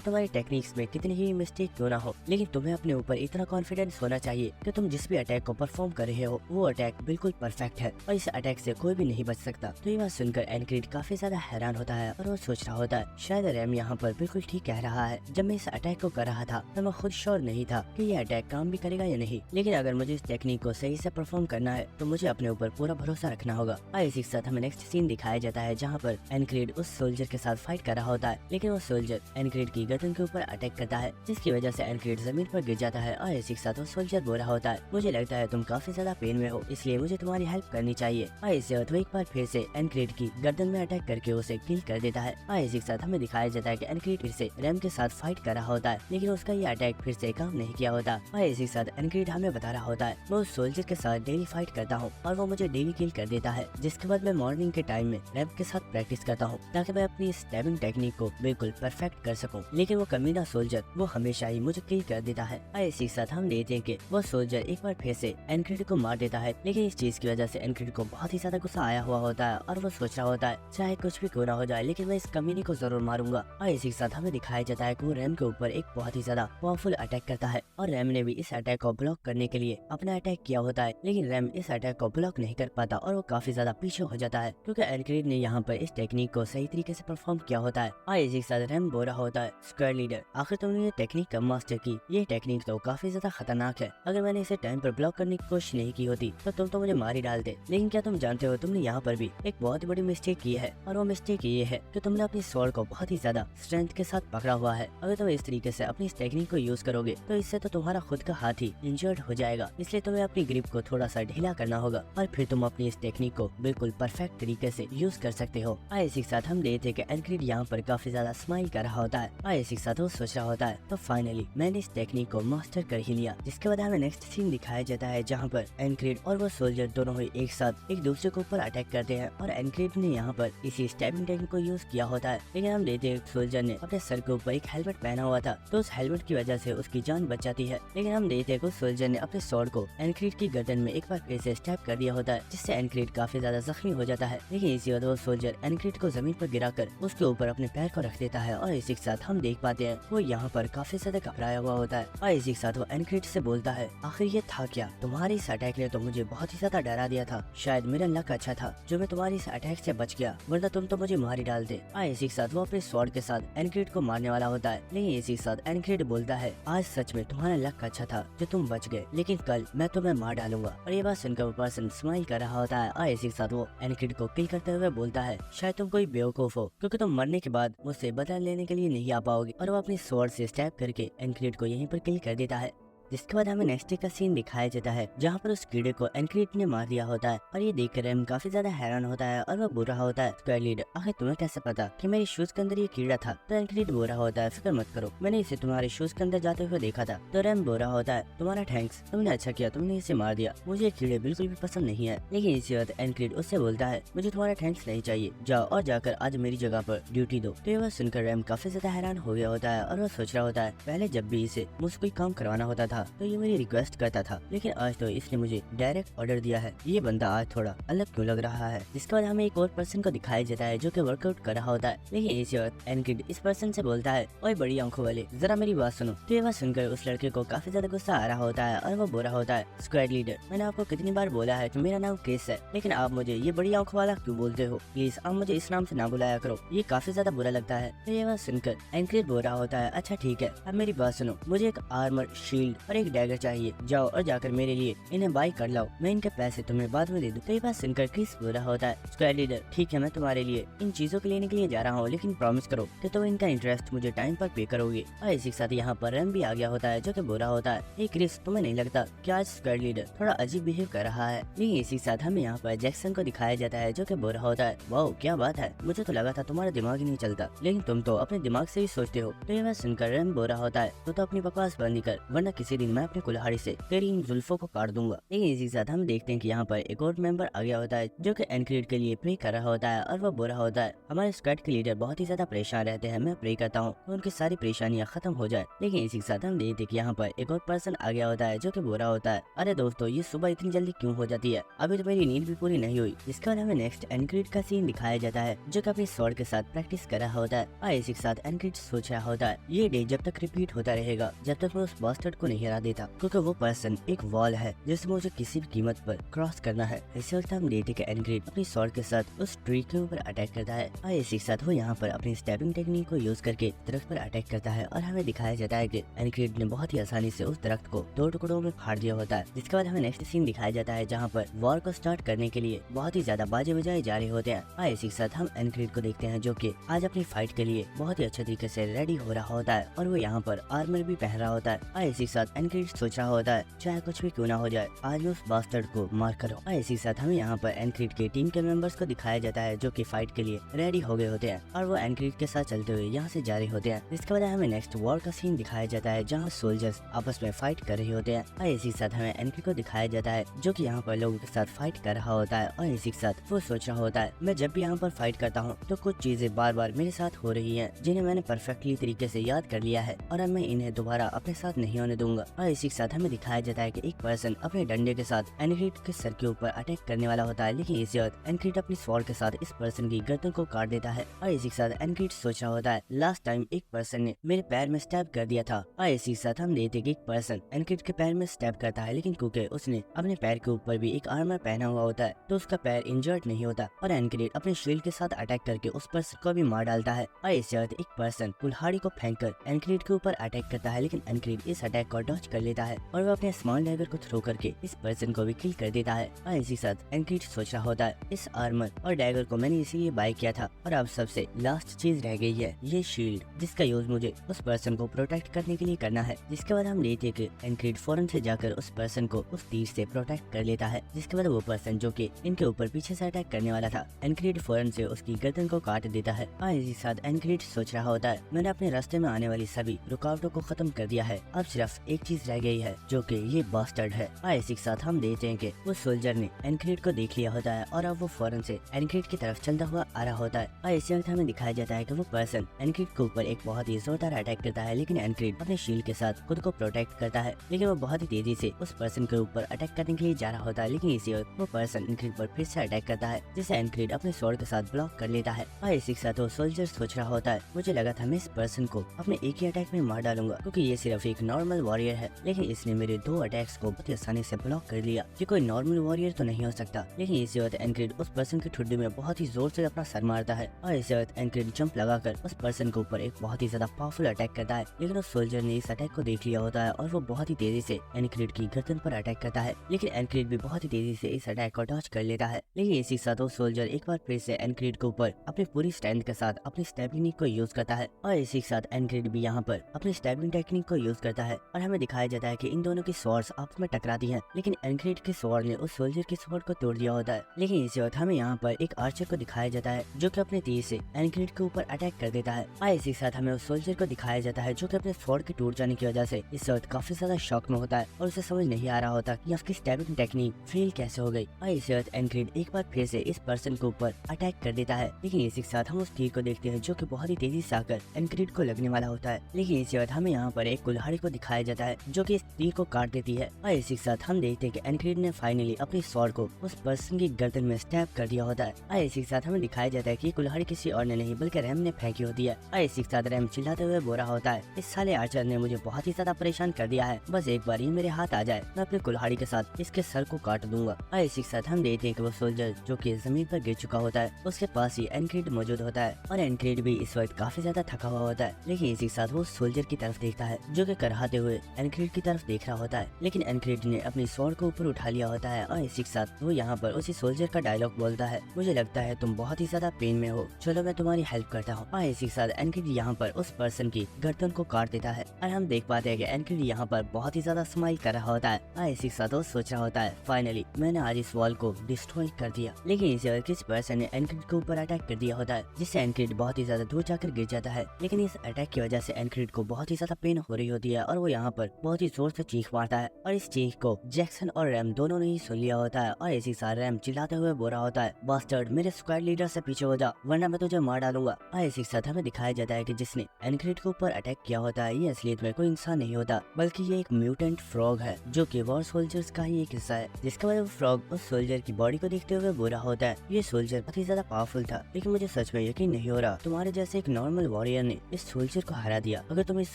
तुम्हारी टेक्निक्स में कितनी ही मिस्टेक क्यों ना हो, लेकिन तुम्हें अपने ऊपर इतना कॉन्फिडेंस होना चाहिए कि तुम जिस भी अटैक को परफॉर्म कर रहे हो वो अटैक बिल्कुल परफेक्ट है और इस अटैक से कोई भी नहीं बच सकता। तो ये बात सुनकर एनक्रीड काफी ज्यादा हैरान होता है और वो सोच रहा होता है शायद रैम यहाँ पर बिल्कुल ठीक कह रहा है। जब मैं इस अटैक को कर रहा था तो मैं खुद श्योर नहीं था कि ये अटैक काम भी करेगा या नहीं, लेकिन अगर मुझे इस टेक्निक को सही से परफॉर्म करना है तो मुझे अपने ऊपर पूरा भरोसा रखना होगा। और इसी के साथ हमें नेक्स्ट सीन दिखाया जाता है जहाँ पर एनक्रीड उस सोल्जर के साथ फाइट कर रहा होता है, लेकिन वो सोल्जर एनक्रीड की गर्दन के ऊपर अटैक करता है जिसकी वजह से एनक्रीड जमीन पर गिर जाता है। और इसी के साथ वो सोल्जर बोल रहा होता है मुझे लगता है तुम काफी ज्यादा पेन में हो, इसलिए मुझे तुम्हारी हेल्प करनी चाहिए। और इसी वक्त वो एक बार फिर से एनक्रीड की गर्दन में अटैक करके उसे किल कर देता है। और इसी के साथ हमें दिखाया जाता है कि एनक्रीड फिर से रैम के साथ फाइट कर रहा होता है, लेकिन उसका ये अटैक फिर से काम नहीं किया होता। और इसी के साथ एनक्रीड हमें बता रहा होता है मैं उस सोल्जर के साथ डेली फाइट करता हूँ और वो मुझे डेली किल कर देता है, जिसके बाद मैं मॉर्निंग के टाइम में रैम के साथ प्रैक्टिस करता हूँ ताकि मैं अपनी स्टैबिंग टेक्निक को बिल्कुल परफेक्ट कर सकूं। लेकिन वो कमीना सोल्जर वो हमेशा ही मुझे किल कर देता है। और इसी के साथ हम देखते हैं कि वो सोल्जर एक बार फिर से एनक्रीड को मार देता है, लेकिन इस चीज की वजह से एनक्रीड को बहुत ही ज्यादा गुस्सा आया हुआ होता है और वो सोच रहा होता है चाहे कुछ भी क्यों ना हो जाए लेकिन मैं इस कमीने को जरूर मारूंगा। और इसी के साथ हमें दिखाया जाता है कि वो रैम के ऊपर एक बहुत ही ज्यादा पावरफुल अटैक करता है और रैम ने भी इस अटैक को ब्लॉक करने के लिए अपना अटैक किया होता है, लेकिन रैम इस अटैक को ब्लॉक नहीं कर पाता और वो काफी ज्यादा पीछे हो जाता है क्योंकि एनक्रीड ने यहाँ पर इस टेक्निक को सही तरीके से परफॉर्म किया होता है। और इसी के साथ रैम बोल रहा होता है स्क्वायर लीडर आखिर तुमने ये टेक्निक कब मास्टर की, ये टेक्निक तो काफी ज्यादा खतरनाक है, अगर मैंने इसे टाइम पर ब्लॉक करने की कोशिश नहीं की होती तो तुम तो मुझे मार ही डालते। लेकिन क्या तुम जानते हो तुमने यहाँ पर भी एक बहुत बड़ी मिस्टेक की है और वो मिस्टेक ये है कि तुमने अपनी स्वॉर्ड को बहुत ही ज्यादा स्ट्रेंथ के साथ पकड़ा हुआ है। अगर तुम इस तरीके से अपनी इस टेक्निक को यूज करोगे तो इससे तो तुम्हारा खुद का हाथ ही इंजर्ड हो जाएगा, इसलिए तुम्हें अपनी ग्रिप को थोड़ा सा ढीला करना होगा और फिर तुम अपनी इस टेक्निक को बिल्कुल परफेक्ट तरीके से यूज कर सकते हो। और इसी के साथ हम देखते हैं कि एनक्रीड यहाँ पर काफी ज्यादा स्माइल कर रहा होता है और इसी के साथ वो सोच रहा होता है तो फाइनली मैंने इस टेक्निक को मास्टर कर ही लिया। जिसके बाद हमें नेक्स्ट सीन दिखाया जाता है जहाँ पर एनक्रीड और वो सोल्जर दोनों ही एक साथ एक दूसरे के ऊपर अटैक करते हैं और एनक्रीड ने यहाँ पर इसी स्टैबिंग टेक्निक को यूज किया होता है, लेकिन हम देखते हैं सोल्जर ने अपने सर के ऊपर एक हेलमेट पहना हुआ था तो उस हेलमेट की वजह से उसकी जान बच जाती है। लेकिन हम देखते हैं कि सोल्जर ने अपने स्वॉर्ड को एनक्रीड की गर्दन में एक बार फिर से स्टैब कर दिया होता है जिससे एनक्रीड काफी ज्यादा जख्मी हो जाता है। लेकिन इसी वक्त वो सोल्जर एनक्रीड को जमीन पर गिराकर उसके ऊपर अपने पैर को रख देता है और इसी के साथ हम देख पाते हैं वो यहाँ पर काफी ज्यादा घबराया हुआ होता है। और इसी के साथ वो एनक्रीड से बोलता है आखिर ये था क्या, तुम्हारी इस अटैक ने तो मुझे बहुत ही ज्यादा डरा दिया था, शायद मेरा लक अच्छा था जो मैं तुम्हारी इस अटैक से बच गया, वरना तुम तो मुझे मार ही डालते। और इसी के साथ वो अपने स्वॉर्ड के साथ एनक्रीड को मारने वाला होता है, लेकिन इसी के साथ एनक्रीड बोलता है आज सच में तुम्हारा लक अच्छा था जो तुम बच गए, लेकिन कल मैं तुम्हें मार डालूंगा। और ये बात सुनकर वो पर्सन स्माइल कर रहा होता है और इसी के साथ वो एनक्रीड को किल करते हुए बोलता है शायद तुम कोई बेवकूफ हो क्योंकि तुम मरने के बाद मुझसे बदला लेने के लिए नहीं आ पाओगे। और वो अपनी स्वॉर्ड से स्टैब करके एनक्रीड को यहीं पर किल कर देता है। जिसके बाद हमें नेक्स्ट डे का सीन दिखाया जाता है जहाँ पर उस कीड़े को एनक्रीड ने मार दिया होता है और ये देखकर रैम काफी ज्यादा हैरान होता है और वो बोल रहा होता है स्क्वायर लीडर आखिर तुम्हें कैसे पता कि मेरे शूज के अंदर ये कीड़ा था। तो एनक्रीड बोल रहा होता है फिक्र मत करो, मैंने इसे तुम्हारे शूज के अंदर जाते हुए देखा था। तो रैम बोल रहा होता है तुम्हारा थैंक्स, तुमने अच्छा किया तुमने इसे मार दिया, मुझे कीड़े बिल्कुल भी पसंद नहीं है। लेकिन इसी वक्त एनक्रीड उससे बोलता है मुझे तुम्हारा थैंक्स नहीं चाहिए, जाओ और जाकर आज मेरी जगह पर ड्यूटी दो। तो ये बात सुनकर रैम काफी ज्यादा हैरान हो गया होता है और वो सोच रहा होता है पहले जब भी इसे मुझसे कोई काम करवाना होता था तो ये मेरी रिक्वेस्ट करता था, लेकिन आज तो इसने मुझे डायरेक्ट ऑर्डर दिया है, ये बंदा आज थोड़ा अलग क्यों लग रहा है। जिसके बाद हमें एक और पर्सन को दिखाया जाता है जो कि वर्कआउट कर रहा होता है, लेकिन इसी वक्त एनक्रीड इस पर्सन से बोलता है ओए बड़ी आंखों वाले जरा मेरी बात सुनो। तो ये बात सुनकर उस लड़के को काफी ज्यादा गुस्सा आ रहा होता है और वो बोल रहा होता है स्क्वाड लीडर मैंने आपको कितनी बार बोला है कि मेरा नाम क्रिस है, लेकिन आप मुझे ये बड़ी आंखों वाला क्यों बोलते हो, प्लीज आप मुझे इस नाम से ना बुलाया करो, ये काफी ज्यादा बुरा लगता है। तो ये बात सुनकर एनक्रीड बोल रहा होता है अच्छा ठीक है अब मेरी बात सुनो, मुझे एक आर्मर शील्ड और एक डैगर चाहिए, जाओ और जाकर मेरे लिए इन्हें बाई कर लाओ, मैं इनके पैसे तुम्हें बाद में दे दूं। तो ये बात सुनकर क्रिस बोल रहा होता है स्क्वाड लीडर ठीक है मैं तुम्हारे लिए इन चीजों को लेने के लिए जा रहा हूँ, लेकिन प्रॉमिस करो कि तुम इनका इंटरेस्ट मुझे टाइम पर पे करोगे। और इसी के साथ यहाँ पर रैम भी आ गया होता है जो कि बोल रहा होता है हे क्रिस तुम्हें नहीं लगता कि आज स्क्वाड लीडर थोड़ा अजीब बिहेव कर रहा है। लेकिन इसी के साथ हमें यहाँ पर जैक्सन को दिखाया जाता है जो कि बोल रहा होता है वाह क्या बात है, मुझे तो लगा था तुम्हारा दिमाग ही नहीं चलता, लेकिन तुम तो अपने दिमाग से ही सोचते हो। तो ये बात सुनकर रैम बोल रहा होता है तो अपनी बकवास बंद कर वरना किसी उसी दिन मैं अपने कुल्हाड़ी से तेरी इन जुल्फों को काट दूंगा। लेकिन इसी के साथ हम देखते हैं कि यहाँ पर एक और मेंबर आ गया होता है जो कि एनक्रीड के लिए प्रे कर रहा होता है और वो बुरा होता है। हमारे स्क्वाड के लीडर बहुत ही ज्यादा परेशान रहते हैं। मैं प्रे करता हूँ तो उनकी सारी परेशानियां खत्म हो जाए। लेकिन इसी के साथ हम देखते हैं कि यहाँ पर एक और पर्सन आ गया होता है जो कि बुरा होता है। अरे दोस्तों, ये सुबह इतनी जल्दी क्यों हो जाती है? अभी तो मेरी नींद भी पूरी नहीं हुई। इसके बाद हमें नेक्स्ट एनक्रीड का सीन दिखाया जाता है जो कि अपने स्वॉर्ड के साथ प्रैक्टिस कर रहा होता है और इसी के साथ एनक्रीड सोच रहा होता है ये डे जब तक रिपीट होता रहेगा जब तक मैं उस बास्टर्ड को नहीं हरा देता, क्योंकि वो पर्सन एक वॉल है जिसे मुझे किसी भी कीमत पर क्रॉस करना है। इसी वक्त हम देखते कि एनक्रीड अपनी स्वॉर्ड के साथ उस ट्री के ऊपर अटैक करता है और इसी के साथ वो यहाँ पर अपनी स्टैबिंग टेक्निक को यूज करके दरख्त पर अटैक करता है और हमें दिखाया जाता है कि एनक्रीड ने बहुत ही आसानी से उस दरख्त को 2 टुकड़ों में फाड़ दिया होता है। जिसके बाद हमें नेक्स्ट सीन दिखाया जाता है जहाँ पर वॉर को स्टार्ट करने के लिए बहुत ही ज्यादा बाजे बजाए जा रहे होते हैं और इसी के साथ हम एनक्रीड को देखते हैं जो कि आज अपनी फाइट के लिए बहुत ही अच्छे तरीके से रेडी हो रहा होता है और वो यहाँ पर आर्मर भी पहन रहा होता है और इसी के साथ एनक्रीड सोच रहा होता है चाहे कुछ भी क्यों ना हो जाए, आज मैं उस बास्टर्ड को मार करो। और इसी के साथ हमें यहाँ पर एनक्रीड के टीम के मेंबर्स को दिखाया जाता है जो कि फाइट के लिए रेडी हो गए होते हैं और वो एनक्रीड के साथ चलते हुए यहाँ से जा रहे होते हैं। इसके बाद हमें नेक्स्ट वॉर का सीन दिखाया जाता है जहाँ सोल्जर्स आपस में फाइट कर रहे होते हैं और इसी के साथ हमें एनक्रीड को दिखाया जाता है जो कि यहाँ पर लोगों के साथ फाइट कर रहा होता है और इसी के साथ वो सोच रहा होता है मैं जब भी यहाँ पर फाइट करता हूँ तो कुछ चीजें बार बार मेरे साथ हो रही हैं जिन्हें मैंने परफेक्टली तरीके से याद कर लिया है और अब मैं इन्हें दोबारा अपने साथ नहीं होने दूंगा। और इसी के साथ हमें दिखाया जाता है कि एक पर्सन अपने डंडे के साथ एनक्रीड के सर के ऊपर अटैक करने वाला होता है, लेकिन इसी वक्त एनक्रीड अपनी स्वॉर्ड के साथ इस पर्सन की गर्दन को काट देता है और इसी के साथ एनक्रीड सोच रहा होता है लास्ट टाइम एक पर्सन ने मेरे पैर में स्टैब कर दिया था। और इसी के साथ हम देखते हैं कि एक पर्सन एनक्रीड के पैर में स्टैब करता है, लेकिन क्योंकि उसने अपने पैर के ऊपर भी एक आर्मर पहना हुआ होता है तो उसका पैर इंजर्ड नहीं होता और एनक्रीड अपने शील्ड के साथ अटैक करके उस पर्सन को भी मार डालता है। और इसी वक्त एक पर्सन कुल्हाड़ी को फेंककर एनक्रीड के ऊपर अटैक करता है, लेकिन एनक्रीड इस अटैक को डॉज कर लेता है और वो अपने स्मॉल डैगर को थ्रो करके इस पर्सन को भी किल कर देता है। और इसी साथ एनक्रीड सोच रहा होता है इस आर्मर और डैगर को मैंने इसीलिए बाय किया था और अब सबसे लास्ट चीज रह गई है ये शील्ड जिसका यूज मुझे उस पर्सन को प्रोटेक्ट करने के लिए करना है। जिसके बाद हम देखते हैं कि एनक्रीड फौरन से जाकर उस पर्सन को उस तीर से प्रोटेक्ट कर लेता है। जिसके बाद वो पर्सन जो कि इनके ऊपर पीछे से अटैक करने वाला था एनक्रीड फौरन से उसकी गर्दन को काट देता है। और इसी साथ एनक्रीड सोच रहा होता है मैंने अपने रास्ते में आने वाली सभी रुकावटों को खत्म कर दिया है, अब सिर्फ एक चीज रह गई है जो कि ये बास्टर्ड है। और इसी के साथ हम देखते हैं कि उस सोल्जर ने एनक्रीड को देख लिया होता है और अब वो फौरन से एनक्रीड की तरफ चलता हुआ आ रहा होता है। और इसी वक्त हमें दिखाया जाता है कि वो पर्सन एनक्रीड के ऊपर एक बहुत ही जोरदार अटैक करता है, लेकिन एनक्रीड अपने शील्ड के साथ खुद को प्रोटेक्ट करता है, लेकिन वो बहुत ही तेजी से उस पर्सन के ऊपर अटैक करने के लिए जा रहा होता है। लेकिन इसी वक्त वो पर्सन एनक्रीड पर फिर से अटैक करता है जिसे एनक्रीड अपने स्वॉर्ड के साथ ब्लॉक कर लेता है। और इसी के साथ वो सोल्जर सोच रहा होता है मुझे लगा था मैं इस पर्सन को अपने एक ही अटैक में मार डालूंगा क्योंकि ये सिर्फ एक नॉर्मल वॉरियर है, लेकिन इसने मेरे 2 अटैक्स को बहुत ही आसानी से ब्लॉक कर लिया। ये कोई नॉर्मल वॉरियर तो नहीं हो सकता। लेकिन इसी वक्त एनक्रीड उस पर्सन की ठुड्डी में बहुत ही जोर से अपना सर मारता है और इसी वक्त एनक्रीड जंप लगाकर उस पर्सन के ऊपर एक बहुत ही ज्यादा पावरफुल अटैक करता है, लेकिन उस सोल्जर ने इस अटैक को देख लिया होता है और वो बहुत ही तेजी से एनक्रीड की गर्दन पर अटैक करता है, लेकिन एनक्रीड भी बहुत ही तेजी से इस अटैक को डॉज कर लेता है। लेकिन इसी साथ वो सोल्जर एक बार फिर से एनक्रीड के ऊपर अपनी पूरी स्ट्रेंथ के साथ अपनी स्टैबिंग टेक्निक को यूज करता है और इसी के साथ एनक्रीड भी यहाँ पर अपनी स्टैबिंग टेक्निक को यूज करता है और हमें दिखाया जाता है कि इन दोनों की स्वॉर्ड्स आपस में टकराती हैं, लेकिन एनक्रीड के स्वॉर्ड ने उस सोल्जर के स्वॉर्ड को तोड़ दिया होता है। लेकिन इसी वक्त हमें यहाँ पर एक आर्चर को दिखाया जाता है जो कि अपने तीर से एनक्रीड के ऊपर अटैक कर देता है और इसी के साथ हमें उस सोल्जर को दिखाया जाता है जो कि अपने स्वॉर्ड के टूट जाने की वजह से इस वक्त काफी ज्यादा शॉक में होता है और उसे समझ नहीं आ रहा होता कि उसकी स्टैबिंग टेक्निक फेल कैसे हो गई। और इसी वक्त एनक्रीड एक बार फिर से इस पर्सन के ऊपर अटैक कर देता है, लेकिन इसी के साथ हम उस तीर को देखते हैं जो कि बहुत ही तेजी से आकर एनक्रीड को लगने वाला होता है। लेकिन इसी वक्त हमें यहाँ पर एक कुल्हाड़ी को दिखाया जाता है जो कि इस तीर को काट देती है और इसी के साथ हम देखते हैं कि एनक्रीड ने फाइनली अपनी स्वॉर्ड को उस पर्सन की गर्दन में स्टैब कर दिया होता है और इसी के साथ हमें दिखाया जाता है कि कुल्हाड़ी किसी और ने नहीं बल्कि रैम ने फेंकी होती है और इसी के साथ रैम चिल्लाते हुए बोल रहा होता है इस साले आर्चर ने मुझे बहुत ही ज्यादा परेशान कर दिया है, बस एक बार ये मेरे हाथ आ जाए मैं अपनी कुल्हाड़ी के साथ इसके सर को काट दूंगा। और इसी के साथ हम देखते हैं कि वो सोल्जर जो कि जमीन पर गिर चुका होता है उसके पास ही एनक्रीड मौजूद होता है और एनक्रीड भी इस वक्त काफी ज्यादा थका हुआ होता है। लेकिन इसी के साथ वो सोल्जर की तरफ देखता है जो कि कराहते हुए एनक्रीड की तरफ देख रहा होता है, लेकिन एनक्रीड ने अपनी स्वॉर्ड को ऊपर उठा लिया होता है और इसी के साथ वो यहाँ पर उसी सोल्जर का डायलॉग बोलता है मुझे लगता है तुम बहुत ही ज्यादा पेन में हो, चलो मैं तुम्हारी हेल्प करता हूँ। और इसी के साथ एनक्रीड यहाँ पर उस पर्सन की गर्दन को काट देता है और हम देख पाते हैं कि एनक्रीड यहाँ पर बहुत ही ज्यादा स्माइल कर रहा होता है और इसी के साथ वो सोच रहा होता है फाइनली मैंने आज इस वॉल को डिस्ट्रॉय कर दिया। लेकिन इसी वक्त किसी पर्सन ने एनक्रीड के ऊपर अटैक कर दिया होता है जिससे एनक्रीड बहुत ही ज्यादा दूर जाकर गिर जाता है। लेकिन इस अटैक की वजह से एनक्रीड को बहुत ही ज्यादा पेन हो रही होती है और वो यहाँ पर पर बहुत ही जोर से चीख मारता है और इस चीख को जैक्सन और रैम दोनों ने ही सुन लिया होता है और इसी साथ रैम चिल्लाते हुए बोल रहा होता है, बास्टर्ड मेरे स्क्वाड लीडर से पीछे हो जा वरना मैं तुझे मार डालूंगा। और इसी साथ हमें दिखाया जाता है कि जिसने एनक्रीड के ऊपर अटैक किया होता है ये असलियत में कोई इंसान नहीं होता बल्कि ये एक म्यूटेंट फ्रॉग है जो कि वॉर सोल्जर्स का ही एक हिस्सा है। जिसके बाद वो फ्रॉग उस सोल्जर की बॉडी को देखते हुए बोल रहा होता है, ये सोल्जर बहुत ही ज्यादा पावरफुल था लेकिन मुझे सच में यकीन नहीं हो रहा तुम्हारे जैसे एक नॉर्मल वॉरियर ने इस सोल्जर को हरा दिया। अगर तुम इस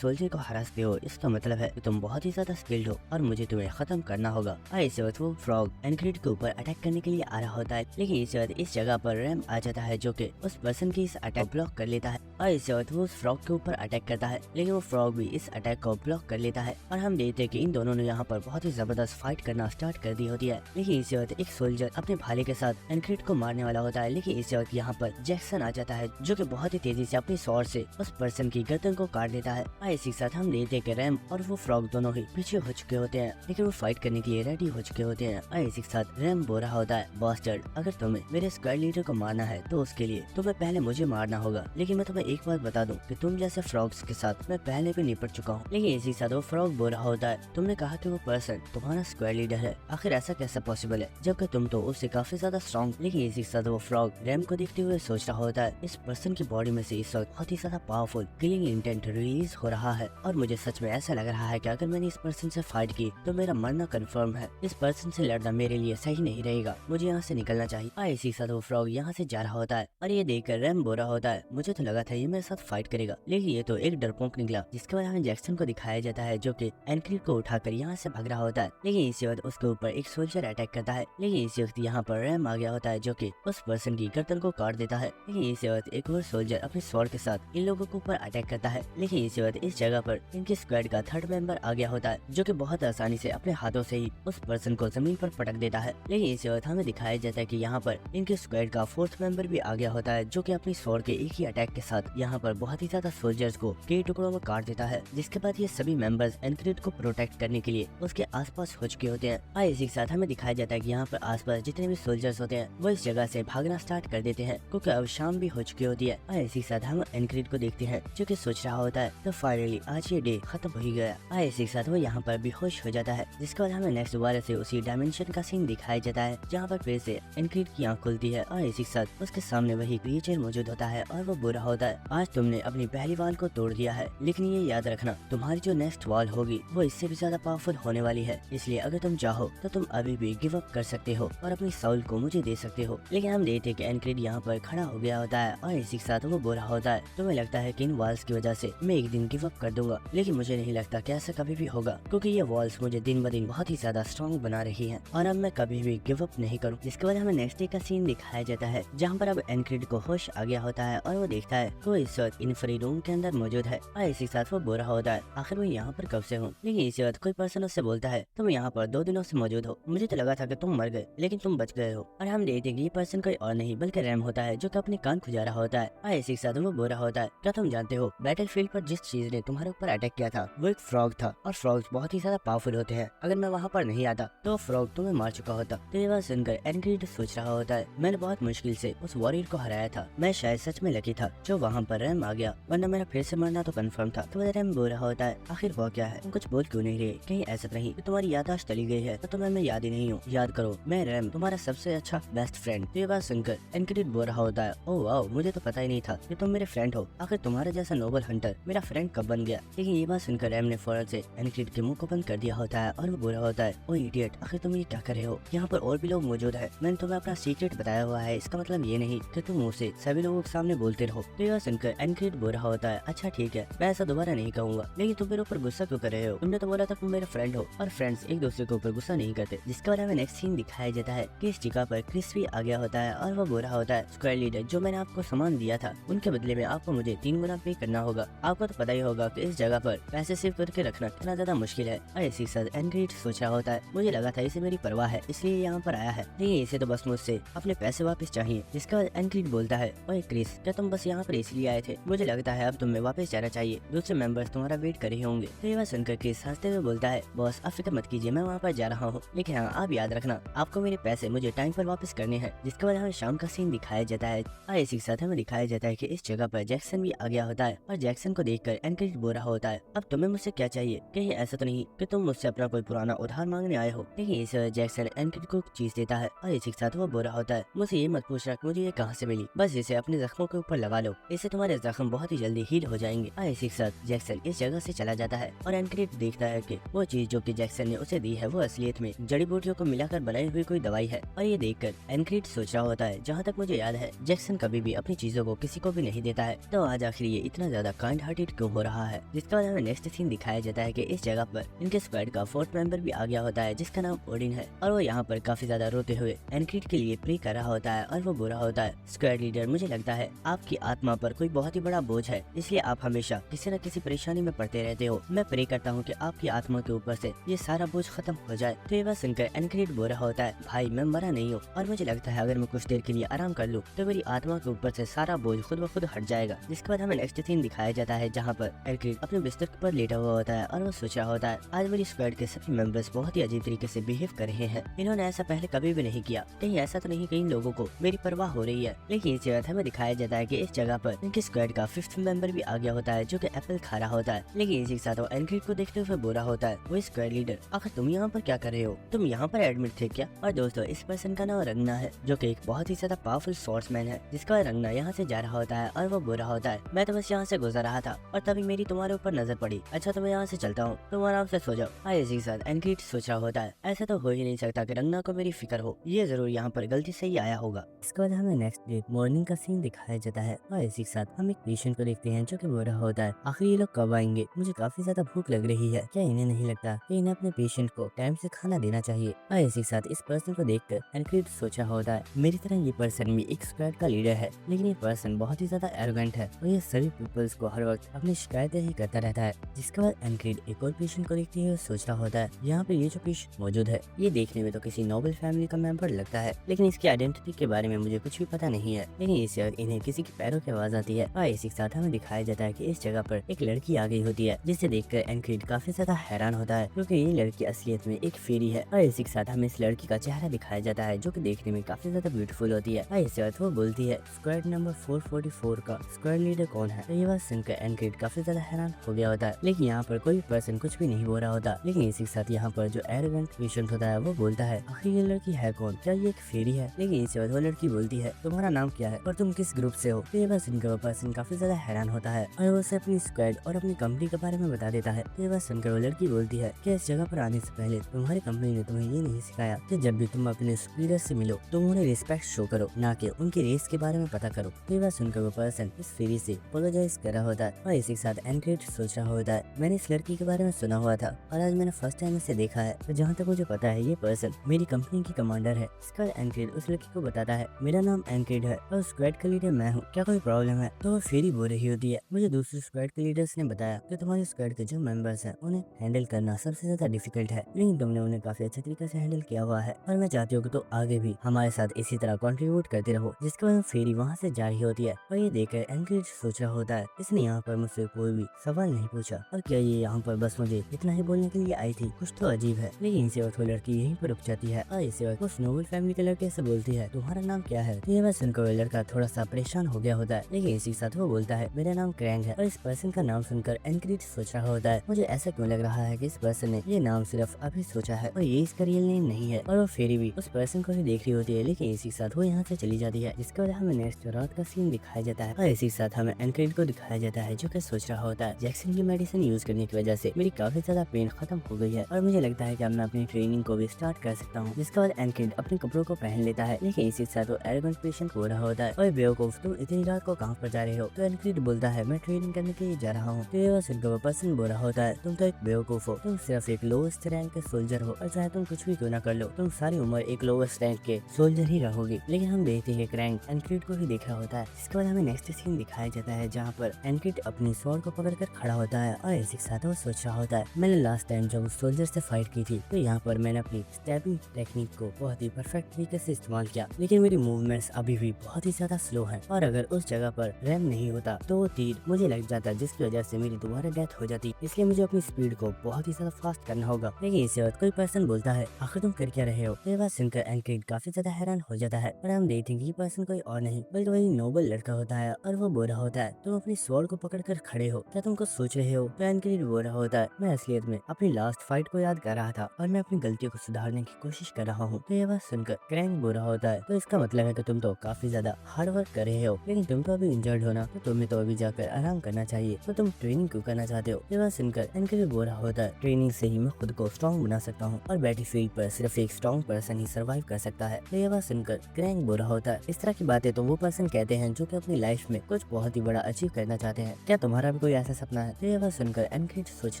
सोल्जर को हरा सकते हो इसका मतलब है कि तुम बहुत ही ज्यादा स्किल्ड हो और मुझे तुम्हें खत्म करना होगा। और इस वक्त वो फ्रॉग एनक्रीड के ऊपर अटैक करने के लिए आ रहा होता है लेकिन इस वक्त इस जगह पर रैम आ जाता है जो कि उस पर्सन की इस अटैक ब्लॉक कर लेता है और इस वक्त वो उस फ्रॉग के ऊपर अटैक करता है लेकिन वो फ्रॉग भी इस अटैक को ब्लॉक कर लेता है और हम देखते हैं कि इन दोनों ने यहाँ पर बहुत ही जबरदस्त फाइट करना स्टार्ट कर दी होती है। लेकिन इस वक्त एक सोल्जर अपने भाले के साथ एनक्रीड को मारने वाला होता है लेकिन इस वक्त यहाँ पर जैक्सन आ जाता है जो कि बहुत ही तेजी से अपनी स्वॉर्ड से उस पर्सन की गर्दन को काट देता है। और इसी के साथ हम देखते हैं कि रैम और वो फ्रॉग दोनों ही पीछे हो चुके होते हैं लेकिन वो फाइट करने के लिए रेडी हो चुके होते हैं। और इसी के साथ रैम बोल रहा होता है, बास्टर्ड अगर तुम्हें मेरे स्क्वाड लीडर को मारना है तो उसके लिए तुम्हें पहले मुझे मारना होगा। लेकिन मैं तुम्हें एक बात बता दूं कि तुम जैसे फ्रॉग्स के साथ मैं पहले भी निपट चुका हूँ। लेकिन इसी के साथ वो फ्रॉग बोल रहा होता है, तुमने कहा कि वो पर्सन तुम्हारा स्क्वाड लीडर है, आखिर ऐसा कैसे पॉसिबल है जबकि तुम तो उससे काफी ज्यादा स्ट्रॉन्ग। लेकिन इसी के साथ वो फ्रॉग रैम को देखते हुए सोच रहा होता है, इस पर्सन की बॉडी में से इस वक्त बहुत ही ज्यादा पावरफुल किलिंग इंटेंट रिलीज हो रहा है और मुझे सच में ऐसा लग रहा है कि अगर मैंने इस पर्सन से फाइट की तो मेरा मरना कंफर्म है। इस पर्सन से लड़ना मेरे लिए सही नहीं रहेगा, मुझे यहाँ से निकलना चाहिए। और इसी के साथ वो फ्रॉग यहाँ से जा रहा होता है और ये देखकर रैम बोल रहा होता है, मुझे तो लगा था ये मेरे साथ फाइट करेगा लेकिन ये तो एक डरपोक निकला। जिसके बाद हमें जैक्सन को दिखाया जाता है जो कि एनक्रीड को उठाकर यहाँ से भाग रहा होता है लेकिन इसी वक्त उसके ऊपर एक सोल्जर अटैक करता है। लेकिन इसी वक्त यहाँ पर रैम आ गया होता है जो कि उस पर्सन की गर्दन को काट देता है। लेकिन इसी वक्त एक और सोल्जर अपने स्वॉर्ड के साथ इन लोगों के ऊपर अटैक करता है। लेकिन इसी वक्त इस जगह पर इनके स्क्वाड का थर्ड मेंबर आ गया होता है जो कि बहुत आसानी से अपने हाथों से ही उस पर्सन को जमीन पर पटक देता है। लेकिन इसी वक्त हमें दिखाया जाता है कि यहाँ पर इनके स्क्वाड का फोर्थ मेंबर भी आ गया होता है जो कि अपनी स्वॉर्ड के एक ही अटैक के साथ यहाँ पर बहुत ही ज्यादा सोल्जर्स को कई टुकड़ों में काट देता है। जिसके बाद ये सभी मेंबर्स एनक्रीड को प्रोटेक्ट करने के लिए उसके आसपास हो चुके होते हैं। और इसी के साथ हमें दिखाया जाता है कि यहाँ पर आसपास जितने भी सोल्जर्स होते हैं वो इस जगह से भागना स्टार्ट कर देते हैं क्योंकि अब शाम भी हो चुकी होती है। और इसी के साथ हम एनक्रीड को देखते हैं जो कि सोच रहा होता है तो फाइनली आज ये डे खत्म हो ही गया। और इसी के साथ वो यहाँ पर बेहोश हो जाता है। जिसके बाद हमें नेक्स्ट दोबारा से उसी डायमेंशन का सीन दिखाया जाता है जहाँ पर फिर से एनक्रीड की आँख खुलती है और इसी के साथ उसके सामने वही क्रिएचर मौजूद होता है और वो बुरा होता है, आज तुमने अपनी पहली वॉल को तोड़ दिया है लेकिन ये याद रखना तुम्हारी जो नेक्स्ट वॉल होगी वो इससे भी ज्यादा पावरफुल होने वाली है, इसलिए अगर तुम चाहो तो तुम अभी भी गिव अप कर सकते हो और अपनी सोल को मुझे दे सकते हो। लेकिन हम देखते कि एनक्रीड यहाँ पर खड़ा हो गया होता है और इसी के साथ वो बोल रहा होता है, तुम्हें लगता है कि इन वॉल्स की वजह से मैं एक दिन गिव अप कर दूंगा लेकिन मुझे नहीं लगता कि ऐसा कभी भी होगा क्योंकि ये वॉल्स मुझे दिन ब दिन बहुत ही ज्यादा स्ट्रॉन्ग बना रही है और अब मैं कभी भी गिव अप नहीं करूँ। जिसके बाद हमें नेक्स्ट डे का सीन दिखाया जाता है जहाँ पर अब एनक्रीड को होश आ गया होता है और वो देखता है वो इस वक्त इन्फ्री रूम के अंदर मौजूद है और इसी के साथ वो बोल रहा होता है, आखिर मैं यहाँ पर कब से हूँ। लेकिन इसी वक्त कोई पर्सन उससे बोलता है, तुम यहाँ पर 2 दिनों से मौजूद हो, मुझे तो लगा था कि तुम मर गए लेकिन तुम बच गए हो। और हम देखते हैं कि ये पर्सन कोई और नहीं बल्कि रैम होता है जो कि अपने कान खुजा रहा होता है और इसी के साथ वो बोल रहा होता है, क्या तुम जानते हो बैटलफील्ड पर जिस चीज ने तुम्हारे ऊपर अटैक किया था वो एक फ्रॉग था और फ्रॉग्स बहुत ही ज्यादा पावरफुल होते हैं, अगर मैं वहाँ पर नहीं आता तो फ्रॉग तुम्हें मार चुका होता। तो ये बात सुनकर एनक्रीड सोच रहा होता है, मैंने बहुत मुश्किल से उस वॉरियर को हराया था, मैं शायद सच में लकी था जो वहाँ पर रैम आ गया वरना मेरा फिर से मरना तो कंफर्म था। तो रैम बोल रहा होता है, आखिर वो क्या है, तुम कुछ बोल क्यों नहीं रहे, कहीं ऐसा नहीं कि तुम्हारी याददाश्त चली गई है तो तुम्हें मैं याद ही नहीं हूँ, याद करो मैं रैम तुम्हारा सबसे अच्छा बेस्ट फ्रेंड। तो ये बात सुनकर एनक्रीड बोल रहा होता है, ओह वाओ मुझे तो पता ही नहीं था कि तुम मेरे फ्रेंड हो, आखिर तुम्हारे जैसा नोबल हंटर मेरा फ्रेंड कब बन गया। लेकिन ये बात सुनकर रैम ने फौरन से एनक्रीड के मुंह को बंद कर दिया होता है और वो बोल रहा होता है, ओ इडियट आखिर तुम ये क्या कर रहे हो, यहाँ पर और भी लोग मौजूद है, मैंने तुम्हें अपना सीक्रेट बताया हुआ है, इसका मतलब ये नहीं कि तुम मुझसे सभी लोगों के सामने बोलते रहो। तो यह सुनकर एनक्रीड बोल रहा होता है, अच्छा ठीक है मैं ऐसा दोबारा नहीं कहूंगा, लेकिन तुम मेरे ऊपर गुस्सा क्यों कर रहे हो, तुमने तो बोला था तुम मेरे फ्रेंड हो और फ्रेंड्स एक दूसरे के ऊपर गुस्सा नहीं करते। जिसके बाद हमें नेक्स्ट सीन दिखाया जाता है कि इस जगह पर क्रिस भी आ गया होता है और वो बोल रहा होता है, स्क्वाड लीडर जो मैंने आपको सामान दिया था उनके बदले में आपको मुझे 3 गुना पे करना होगा, आपको तो पता ही होगा कि इस जगह पर पैसे सेव करके रखना कितना ज्यादा मुश्किल है। और इसी के साथ एनक्रीड सोच रहा होता है, मुझे लगा था इसे मेरी परवाह है इसलिए यहाँ पर आया है, नहीं इसे तो बस मुझसे अपने पैसे वापस चाहिए। जिसके बाद एनक्रीड बोलता है, ओए क्रिस क्या तुम बस यहाँ पर इसलिए आए थे, मुझे लगता है अब तुम्हें वापस जाना चाहिए, दूसरे मेंबर्स तुम्हारा वेट कर रहे होंगे। तो ये बात सुनकर क्रिस हंसते हुए बोलता है, बॉस आप फिक्र मत कीजिए मैं वहाँ पर जा रहा हूँ, लेकिन हाँ आप याद रखना आपको मेरे पैसे मुझे टाइम पर वापस करने हैं। जिसके बाद हमें शाम का सीन दिखाया जाता है और इसी के साथ हमें दिखाया जाता है कि इस जगह पर जैक्सन भी आ गया होता है और जैक्सन को देखकर एनक्रीड बोल रहा होता है, अब तुम्हें मुझसे क्या चाहिए, कहीं ऐसा तो नहीं कि तुम मुझसे अपना कोई पुराना उधार मांगने आए हो। लेकिन इस जैक्सन एनक्रिड को चीज देता है और इसी के साथ वो बुरा होता है। मुझे ये मत पूछना कि मुझे ये कहाँ से मिली, बस इसे अपने जख्मों के ऊपर लगा लो, इससे तुम्हारे जख्म बहुत ही जल्दी हील हो जाएंगे। और इसी के साथ जैक्सन इस जगह से चला जाता है और एनक्रिड देखता है कि वो चीज जो कि जैक्सन ने उसे दी है वो असलियत में जड़ी बूटियों को मिलाकर बनाई हुई कोई दवाई है। और ये देखकर एनक्रिड सोच रहा होता है, जहाँ तक मुझे याद है जैक्सन कभी भी अपनी चीजों को किसी को भी नहीं देता है, तो आज आखिर ये इतना ज्यादा काइंड हार्टेड क्यों हो रहा है। जिसके बाद हमें नेक्स्ट सीन दिखाया जाता है कि इस जगह पर इनके स्क्वाड का फोर्थ मेंबर भी आ गया होता है जिसका नाम ओडिन है, और वो यहाँ पर काफी ज्यादा रोते हुए एनक्रिड के लिए प्रे कर रहा होता है और वो बुरा होता है। स्क्वाड लीडर, मुझे लगता है आपकी आत्मा पर कोई बहुत ही बड़ा बोझ है, इसलिए आप हमेशा किसी न किसी परेशानी में पड़ते रहते हो। मैं प्रे करता हूँ कि आपकी आत्मा के ऊपर से ये सारा बोझ खत्म हो जाए। तो ये बात सुनकर एनक्रिड बुरा होता है, भाई मैं मरा नहीं हूँ और मुझे लगता है अगर मैं कुछ देर के लिए आराम कर लूँ तो मेरी आत्मा के ऊपर से सारा बोझ खुद ब खुद हट जाएगा। जिसके बाद हमें नेक्स्ट सीन दिखाया जाता है जहाँ पर एनक्रिड अपने बिस्तर पर लेटा हुआ होता है और वो सोच रहा होता है, आज मेरी स्क्वाड के सभी मेंबर्स बहुत ही अजीब तरीके से बिहेव कर रहे हैं, इन्होंने ऐसा पहले कभी भी नहीं किया, कहीं ऐसा तो नहीं कि इन लोगों को मेरी परवाह हो रही है। लेकिन इसी बात हमें दिखाया जाता है कि इस जगह पर इनकी स्क्वाड का फिफ्थ मेंबर भी आ गया होता है जो कि एप्पल खा रहा होता है। लेकिन इसी के साथ वो एनक्रिड को देखते हुए बुरा होता है, वो स्क्वाड लीडर, आखिर तुम यहाँ पर क्या कर रहे हो, तुम यहाँ पर एडमिट थे क्या। और दोस्तों इस पर्सन का नाम रंगना है जो कि एक बहुत ही ज्यादा पावरफुल स्वॉर्ड्समैन है। जिसका बाद रंगना यहाँ से जा रहा होता है और वो बुरा होता है, मैं तो बस यहाँ से गुजर रहा था और तभी मेरी तुम्हारे ऊपर नजर पड़ी, अच्छा तो मैं यहाँ से चलता हूँ, तुम आराम से सो जाओ। हाँ इसी के साथ एनक्रिड सोच रहा होता है, ऐसा तो हो ही नहीं सकता कि रंगना को मेरी फिक्र हो, ये जरूर यहाँ पर गलती से ही आया होगा। इसके बाद हमें नेक्स्ट डे मॉर्निंग का सीन दिखाया जाता है और इसी के साथ हम एक पेशेंट को देखते हैं जो कि बुरा होता है, आखिर ये लोग कब आएंगे, मुझे काफी ज्यादा भूख लग रही है, क्या इन्हें नहीं लगता कि इन्हें अपने पेशेंट को टाइम से खाना देना चाहिए। और इसी के साथ इस पर्सन को देखकर एनक्रिड सोच रहा होता है, मेरी तरह ये पर्सन भी एक स्क्वाड का लीडर है, लेकिन ये पर्सन बहुत ही ज्यादा एरोगेंट है और ये सभी पीपल्स को हर वक्त अपनी शिकायतें ही करता रहता है। जिसके बाद एनक्रिड एक और पेशेंट को देखते हुए सोच रहा होता है, यहाँ पे ये जो पेशेंट मौजूद है ये देखने में तो किसी नोबल फैमिली का मेंबर लगता है, लेकिन इसकी आइडेंटिटी के बारे में मुझे कुछ भी पता नहीं है। लेकिन इस वक्त इन्हें किसी की पैरों की आवाज आती है और इसी के साथ हमें दिखाया जाता है कि इस जगह पर एक लड़की आ गई होती है, जिसे देखकर एनक्रिड काफी ज्यादा हैरान होता है क्योंकि ये लड़की असलियत में एक फेरी है। और इसी के साथ हमें इस लड़की का चेहरा दिखाया जाता है जो कि देखने में काफी ज्यादा ब्यूटीफुल होती है। और इस वक्त वो बोलती है, स्क्वाड नंबर 444 का स्क्वाड लीडर कौन है। तो ये बात सुनकर एनक्रिड काफी ज्यादा हैरान हो गया होता है, लेकिन यहाँ पर कोई पर्सन कुछ भी नहीं बोल रहा होता। लेकिन इसी के साथ यहाँ पर जो एरोगेंट पेशेंट होता है वो बोलता है, आखिर ये लड़की है कौन, क्या ये एक फेरी है। लेकिन इसी वक्त वो लड़की बोलती है, तुम्हारा नाम क्या है और तुम किस ग्रुप से हो। तो ये बात सुनकर वो पर्सन काफी ज्यादा हैरान होता है और वो उसे अपनी स्क्वाड और अपनी कंपनी के बारे में बता देता है। तो ये बात सुनकर वो लड़की बोलती है कि इस जगह पर आने से पहले तुम्हारी कंपनी ने तुम्हें ये नहीं सिखाया कि जब भी तुम अपने सुपीरियर से मिलो तो उन्हें रिस्पेक्ट शो करो, ना कि उनकी रेस के बारे में पता करो। तो ये बात सुनकर वो पर्सन इस फेरी से अपोलोजाइज कर रहा होता है और इसी के साथ एनक्रिड सोच रहा होता है, मैंने इस लड़की के बारे में सुना हुआ था और आज मैंने फर्स्ट टाइम इसे देखा है। तो जहाँ तक मुझे पता है ये पर्सन मेरी कंपनी की कमांडर है। इसका एनक्रिड उस लड़की को बताता है, मेरा नाम एनक्रिड है और स्क्वाड का लीडर मैं हूँ, क्या कोई प्रॉब्लम है। तो वो फेरी बोल रही होती है, मुझे दूसरे स्क्वाड के लीडर्स ने बताया कि तुम्हारे स्क्वाड के जो मेंबर्स हैं उन्हें हैंडल करना सबसे ज्यादा डिफिकल्ट है, लेकिन तुमने उन्हें काफी अच्छे तरीके से हैंडल किया हुआ है और मैं चाहती हूँ कि तो आगे भी हमारे साथ इसी तरह कंट्रीब्यूट करते रहो। जिसके बाद फेरी वहाँ से जा रही होती है और ये देखकर एनक्रिड सोच रहा होता है, इसने यहाँ पर मुझसे कोई भी सवाल नहीं पूछा और क्या ये यहाँ पर बस मुझे इतना ही बोलने के लिए आई थी, कुछ तो अजीब है। लेकिन इसी वक्त वो लड़की यहीं पर रुक जाती है और इसी वक्त उस नोबल फैमिली के लड़के से बोलती है, तुम्हारा नाम क्या है। ये बात सुनकर वो लड़का थोड़ा सा परेशान हो गया होता है, लेकिन इसी के साथ वो बोलता है, मेरा नाम क्रैंग है। और इस पर्सन का नाम सुनकर एनक्रिड सोच रहा होता है, मुझे ऐसा क्यों लग रहा है कि इस पर्सन ने ये नाम सिर्फ अभी सोचा है और ये इसका रियल नेम नहीं है। और वो फेरी भी उस पर्सन को ही देख रही होती है, लेकिन इसी के साथ वो यहाँ से चली जाती है। जिसके बाद हमें नेक्स्ट रात का सीन दिखाया जाता है और इसी के साथ हमें एनक्रिड को दिखाया जाता है जो कि सोच रहा होता है, जैक्सन की मेडिसिन यूज करने की वजह से मेरी काफी ज्यादा पेन खत्म हो गई है और मुझे लगता है कि अब मैं अपनी ट्रेनिंग को भी स्टार्ट कर सकता हूँ। जिसके बाद एनक्रिड अपने कपड़ों को पहन लेता है, लेकिन इसी के साथ वो एरोगेंट पेशेंट हो रहा होता है, और बेवकूफ तुम इतनी रात को कहाँ पर जा रहे हो। तो एनक्रिड बोलता है, मैं ट्रेनिंग करने के लिए जा रहा हूँ। तो ये सुनकर वो पर्सन बोल रहा होता है, तुम तो एक बेवकूफ हो, तुम सिर्फ एक लोएस्ट रैंक के सोल्जर हो और चाहे तुम कुछ भी क्यों ना कर लो, तुम सारी उम्र एक लोएस्ट रैंक के सोल्जर ही रहोगे। लेकिन हम देखते हैं क्रैंक एनक्रिड को ही देख रहा होता है। इसके बाद हमें नेक्स्ट सीन दिखाया जाता है जहाँ पर एनक्रिड अपनी स्वॉर्ड को पकड़कर खड़ा होता है और इसी के साथ वो सोच रहा होता है, मैंने लास्ट टाइम जब उस सोल्जर से फाइट की थी तो यहाँ पर मैंने अपनी स्टैबिंग टेक्निक को बहुत ही परफेक्ट तरीके से इस्तेमाल किया, लेकिन मेरी मूवमेंट्स अभी भी बहुत ही ज्यादा स्लो हैं और अगर उस जगह पर रैम नहीं होता तो वो तीर मुझे लग जाता, जिसकी वजह से मेरी दोबारा डेथ हो जाती। इसलिए मुझे अपनी स्पीड को बहुत ही ज्यादा फास्ट करना होगा। लेकिन इसी वक्त कोई पर्सन बोलता है, आखिर तुम कर क्या रहे हो। ये बात सुनकर एनक्रिड काफी ज्यादा हैरान हो जाता है और हम देखते हैं कि ये पर्सन कोई और नहीं बल्कि वही नोबल लड़का होता है और वो बोल रहा होता है, तुम अपनी स्वॉर्ड को पकड़ कर खड़े हो, क्या तुम कुछ सोच रहे हो। तो एनक्रिड बोल रहा होता है, मैं असलियत में अपनी लास्ट फाइट को याद कर रहा था और मैं अपनी गलतियों को सुधारने की कोशिश कर रहा हूँ। तो ये बात सुनकर क्रैंक बोल रहा होता है, तो इसका मतलब है कि तुम तो काफी ज्यादा हार्ड वर्क कर रहे हो, लेकिन तुम तो अभी इंजर्ड हो ना, तो तुम्हें तो अभी जाकर आराम करना चाहिए, तो तुम ट्रेनिंग क्यों करना चाहते हो। ये बात सुनकर एनके बोल रहा होता है, ट्रेनिंग से ही मैं खुद को स्ट्रॉन्ग बना सकता हूँ और बैटलफील्ड पर सिर्फ एक स्ट्रॉन्ग पर्सन ही सर्वाइव कर सकता है। तो ये बात सुनकर क्रैंक बोल रहा होता है, इस तरह की बातें तो वो पर्सन कहते हैं जो कि अपनी लाइफ में कुछ बहुत ही बड़ा अचीव करना चाहते हैं। क्या तुम्हारा भी कोई ऐसा सपना है। तो ये बात सुनकर एनके सोच